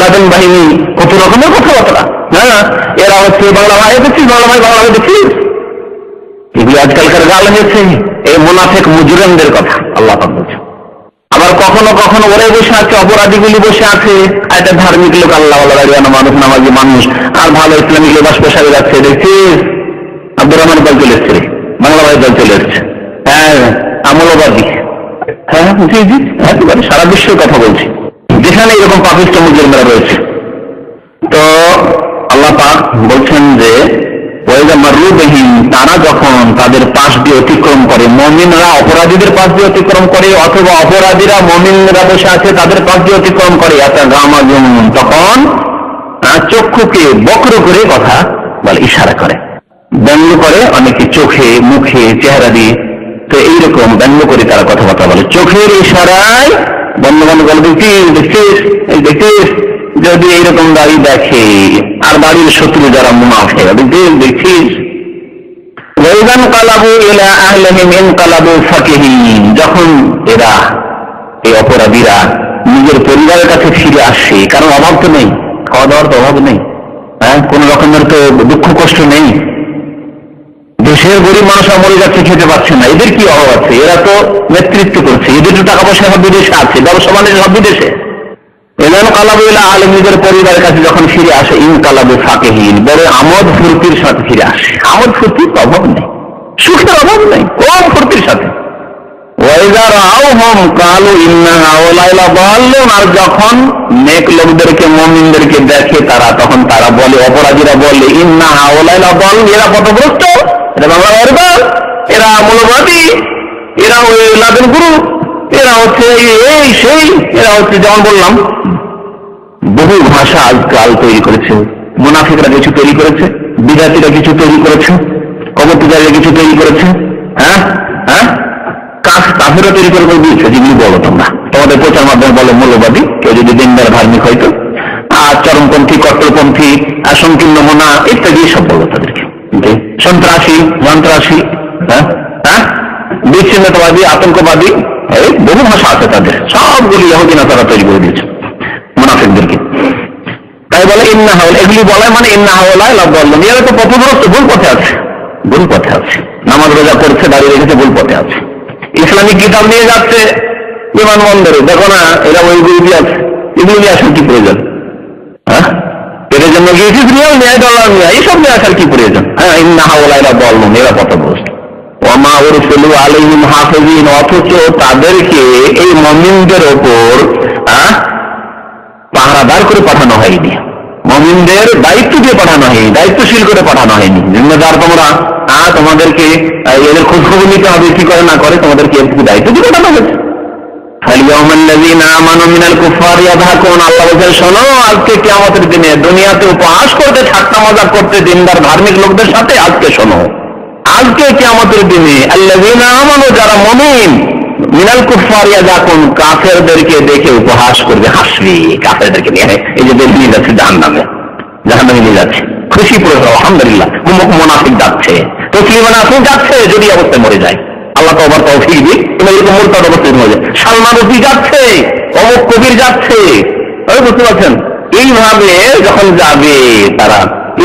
লাদেন বাহিনী, কত রকমের কথাবার্তা। হ্যাঁ, এরা হচ্ছে বাংলা ভাই দেখছিস, বাংলা ভাই দেখছিস, এগুলি আজকালকার গাল হয়েছে এই মুনাফিক মুজরিমদের কথা আল্লাহ পাক বলছে। আবার কখনো কখনো ওরাই বসে আছে, অপরাধীগুলি বসে আছে, একটা ধার্মিক লোক, আল্লাহ মানুষ, নামাজি মানুষ, আর ভালো ইসলামিক লেবাস পোশাকে যাচ্ছে, দেখছিস আব্দুর রহমান দল চলে এসছে, বাংলা ভাই দল চলে এসছে। হ্যাঁ, আমলবাদী। হ্যাঁ জি জি, একেবারে সারা বিশ্বের কথা বলছি, যেখানে এরকম পাপিষ্ঠ মুজরিমরা রয়েছে। তো আল্লাহ পাক বলছেন যে ওয়াইযা মাররু বিহিম, তারা যখন তাদের পাশ দিয়ে অতিক্রম করে, মুমিনরা অপরাধীদের পাশ দিয়ে অতিক্রম করে, অথবা অপরাধীরা মুমিনরা বসে আছে তাদের পাশ দিয়ে অতিক্রম করে, তখন চক্ষুকে বক্র করে কথা বলে, ইশারা করে, ব্যঙ্গ করে, অনেকে চোখে, মুখে, চেহারা দিয়ে। তো এইরকম ব্যঙ্গ করে তারা কথাবার্তা বলে, চোখের ইশারায় বন্ধু বন্ধু বলে, দেখছিস দেখছিস, যদি এইরকম দাড়ি দেখে, আর বাড়ির শত্রু যারা মুনাফিক, দেখছিস। ওয়াইযান কালাবু ইলা আহলিহিম ইনকালাবু ফাকিহিন, যখন এরা এই অপরাধীরা নিজের পরিবারের কাছে ফিরে আসে, কারণ অভাব তো নেই, খাওয়া দাওয়ার তো অভাব নেই, হ্যাঁ, কোন রকমের তো দুঃখ কষ্ট নেই, দেশের গরিব মানুষরা মরে যাচ্ছে, খেতে পাচ্ছে না, এদের কি অভাব আছে? এরা তো নেতৃত্ব করছে, এদের তো টাকা পয়সা সব বিদেশে আছে, ব্যবসা বাণিজ্য সব বিদেশে। এমন কালাবু ইলা আহলিহিম, নিজের পরিবারের কাছে যখন ফিরে আসে, ইনকালাবু ফাকিহিন, বড় আমোদ ফুর্তির সাথে ফিরে আসে। আমোদ ফুর্তির অভাব নেই, সুখের অভাব নেই, কম ফুর্তির সাথে। ওয়াইযা রাআউহুম ক্বালু ইন্না হাউলাই লাদাল্লুন, আর যখন নেক লোকদেরকে, মুমিনদেরকে দেখে তারা, তখন তারা বলে, অপরাধীরা বলে, ইন্না হাউলাই লাদাল্লুন, এরা পথভ্রষ্ট, এরা বাংলা ভাইরা, এরা মৌলবাদী, এরা ওই লাদেন গুরু, এরা হচ্ছে এই সেই, এরা হচ্ছে, যেমন বললাম বহু ভাষা আজকাল তৈরি করেছে, মুনাফিকরা কিছু তৈরি করেছে, বিদাতিরা কিছু তৈরি করেছে, কবর পূজারীরা কিছু তৈরি করেছে, হ্যাঁ হ্যাঁ, কাফেরও তৈরি করে দিয়েছে, যেগুলি বলো তোমরা, তোমাদের প্রচার মাধ্যমে বলো মৌলবাদী, কেউ যদি দিনদার ধার্মিক হয়তো, আর চরমপন্থী, কট্টরপন্থী, সংকীর্ণ মোনা ইত্যাদি সব বলো তাদেরকে, সন্ত্রাসী, যন্ত্রাসী, হ্যাঁ হ্যাঁ, বিচ্ছিন্নতাবাদী, আতঙ্কবাদী, বহু ভাষা আছে তাদের, সবগুলি ইহুদি নাসারা তৈরি করে দিয়েছে মুনাফিকদেরকে। তাই বলে ইন্না হাওলা, এগুলি বলে মানে ইন্না হাওলাই লাদাল্লুন, এরা তো পথভ্রষ্ট, ভুল পথে আছে, ভুল পথে আছে, নামাজ রোজা করছে, দাঁড়িয়ে রেখেছে, ভুল পথে আছে, ইসলামিক কিতাব নিয়ে যাচ্ছে বিমানবন্দরে, দেখো না এরা ওইগুলি দিয়ে আছে, এগুলো নিয়ে আসার কি প্রয়োজন? হ্যাঁ, এদের জন্য গিয়েছিস নিয়েও ন্যায় ডলার নিয়ে, এইসব নিয়ে আসার কি প্রয়োজন? হ্যাঁ, ইন্না হাওলাই লাদাল্লুন, এরা পথভ্রষ্ট। ওয়ামা উরসিলু আলাইহিম হাফিজিন, অথচ তাদেরকে এই মুমিনদের ওপর পাহারাদার করে পাঠানো হয়নি, মুমিনদের দায়িত্ব দিয়ে পাঠানো হয়নি, দায়িত্বশীল করে পাঠানো হয়নি, জিম্মেদার তোমরা, তোমাদেরকে এদের খোঁজখবর নিতে হবে, কি করে না করে, তোমাদেরকে দায়িত্ব দিয়ে পাঠানো হয়েছে। আল্লাহ বলছেন, শোনো, আজকে কিয়ামতের দিনে দুনিয়াতে উপহাস করতে, ঠাট্টা মজা করতে দিনদার ধার্মিক লোকদের সাথে, আজকে শোনো, আজকে কিয়ামতের দিনে আল্লাযীনা আমানু, যারা মুমিন, মিনাল কুফার ইয়াযাকুন, কাফেরদেরকে দেখে উপহাস করবে, হাসবে কাফেরদেরকে নিয়ে। এই যে বেরিয়ে যাচ্ছে জাহান্নামে, জাহান্নামে নিয়ে যাচ্ছে, খুশি পড়ে আলহামদুলিল্লাহ। মুনাফিক যাচ্ছে, তসলিমা নাসরিন যাচ্ছে, যদি অবস্থায় মরে যায়। আল্লাহ তো আবার তৌফিক দিক, তুমি এরকম মুরতাদ অবস্থায় মরে যায়। সালমান রুফি যাচ্ছে, অমুক কবির যাচ্ছে, বুঝতে পারছেন? এইভাবে যখন যাবে তারা,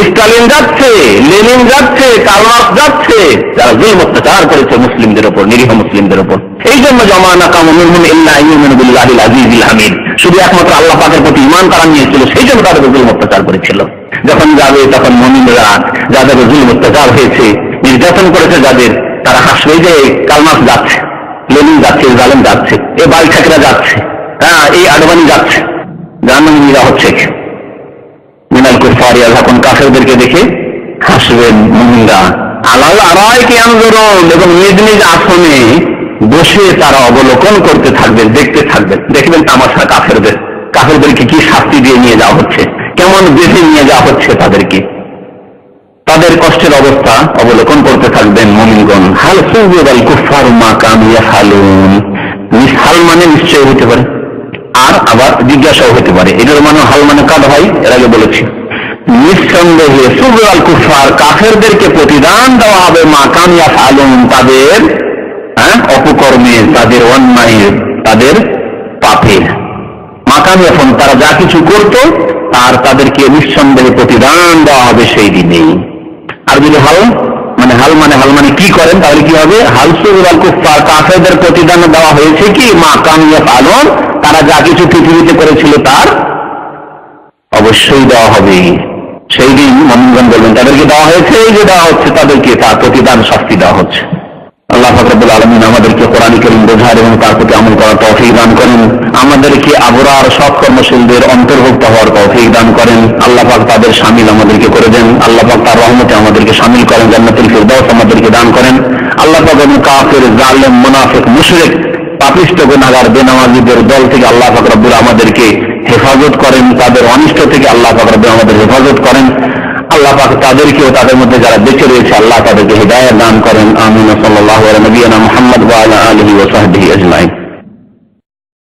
স্টালিন যাচ্ছে, লেনিন যাচ্ছে, কার্ল মার্কস যাচ্ছে, যারা জুলম অত্যাচার করেছে মুসলিমদের উপর, নিরীহ মুসলিমদের উপর। এই জন্য জামা নাকামু মিনহুম ইল্লা ইউমিনু বিল্লাহিল আজিজিল হামিদ, শুধু একমাত্র আল্লাহ পাকের প্রতি ঈমান তারা নিয়েছিল, সেই জন্য তাদের জুলম অত্যাচার করেছিল। যখন যাবে তখন মুমিনরা, যাদের জুলম অত্যাচার হয়েছে, নির্যাতন করেছে যাদের, তারা হাসবে যে কার্ল মার্কস যাচ্ছে, লেনিন যাচ্ছে, জালেম যাচ্ছে, এই বাইঠাকরা যাচ্ছে, হ্যাঁ, এই আডবাণী যাচ্ছে, জাহান্নামে নিয়ে যাওয়া হচ্ছে। মিনাল কুফার ইয়াযাকুন, কাফেরদেরকে দেখে হাসবেন মুমিনরা। আলাল আরাইকি ইয়ানজুরুন, এবং নিজ নিজ আসনে বসে তারা অবলোকন করতে থাকবেন, দেখতে থাকবেন। দেখবেন তামাশা কাফেরদেরকে কি শাস্তি দিয়ে নিয়ে যাওয়া হচ্ছে, কেমন বেঁধে নিয়ে যাওয়া হচ্ছে তাদেরকে, তাদের কষ্টের অবস্থা অবলোকন করতে থাকবেন মুমিনগণ। হাল সুযিবাল কুফারু মা কানু ইয়াফআলুন, হাল মানে নিশ্চয় হতে পারে, আর আবার জিজ্ঞাসাও হতে পারে। এটার মানে হাল মানে কাদ ভাই, এর আগে বলেছি। নিঃসন্দেহে সুযিবাল কুফার, কাফেরদেরকে প্রতিদান দেওয়া হবে, মা কানু ইয়াফআলুন, তাদের অপকর্মে, তাদের অন্যায়, তাদের পাপের। মা কানু ইয়াফআলুন, তারা যা কিছু করত আর তাদেরকে নিঃসন্দেহে প্রতিদান দেওয়া হবে সেই দিনেই। আর যদি হাল মানে কি করেন, তাহলে কি হবে? হাল সুযিবাল কুফার, কাফেরদের প্রতিদান দেওয়া হয়েছে কি, মা কানু ইয়াফআলুন, তারা যা কিছু পৃথিবীতে করেছিল তার অবশ্যই দেওয়া হবে। সেই দিন মুমিনগণ বলবেন তাদেরকে দেওয়া হয়েছে, এই যে দেওয়া হচ্ছে তাদেরকে, তার প্রতিদান শাস্তি দেওয়া হচ্ছে। আল্লাহ পাক রব্বুল আলামিন আমাদেরকে কোরআন কারীম বোঝার এবং তার প্রতি আমল করার তৌফিক দান করেন, আমাদেরকে আবরার সৎ কর্মশীলদের অন্তর্ভুক্ত হওয়ার তৌফিক দান করেন। আল্লাহ পাক তাদের শামিল আমাদেরকে করে দেন। আল্লাহ পাক তার রহমতে আমাদেরকে শামিল করেন, জান্নাতুল ফিরদাউস আমাদেরকে দান করেন। আল্লাহ পাক কাফির, জালেম, মুনাফিক, মুশরিক, পাপিষ্ঠ, গুনাহগার, বেনামাজীদের দল থেকে আল্লাহ পাক রব্বুল আমাদেরকে হেফাজত করেন, তাদের অনিষ্ট থেকে আল্লাহ পাক রব্বুল আমাদের হেফাজত করেন। আল্লাহ পাক তাদেরকেও, তাদের মধ্যে যারা বেঁচে রয়েছে, আল্লাহ তাদেরকে হিদায়াত দান করেন। আমিন। সাল্লাল্লাহু আলা নবিয়িনা মুহাম্মদ ওয়া আলা আলিহি ওয়া সাহবিহি আজমাইন।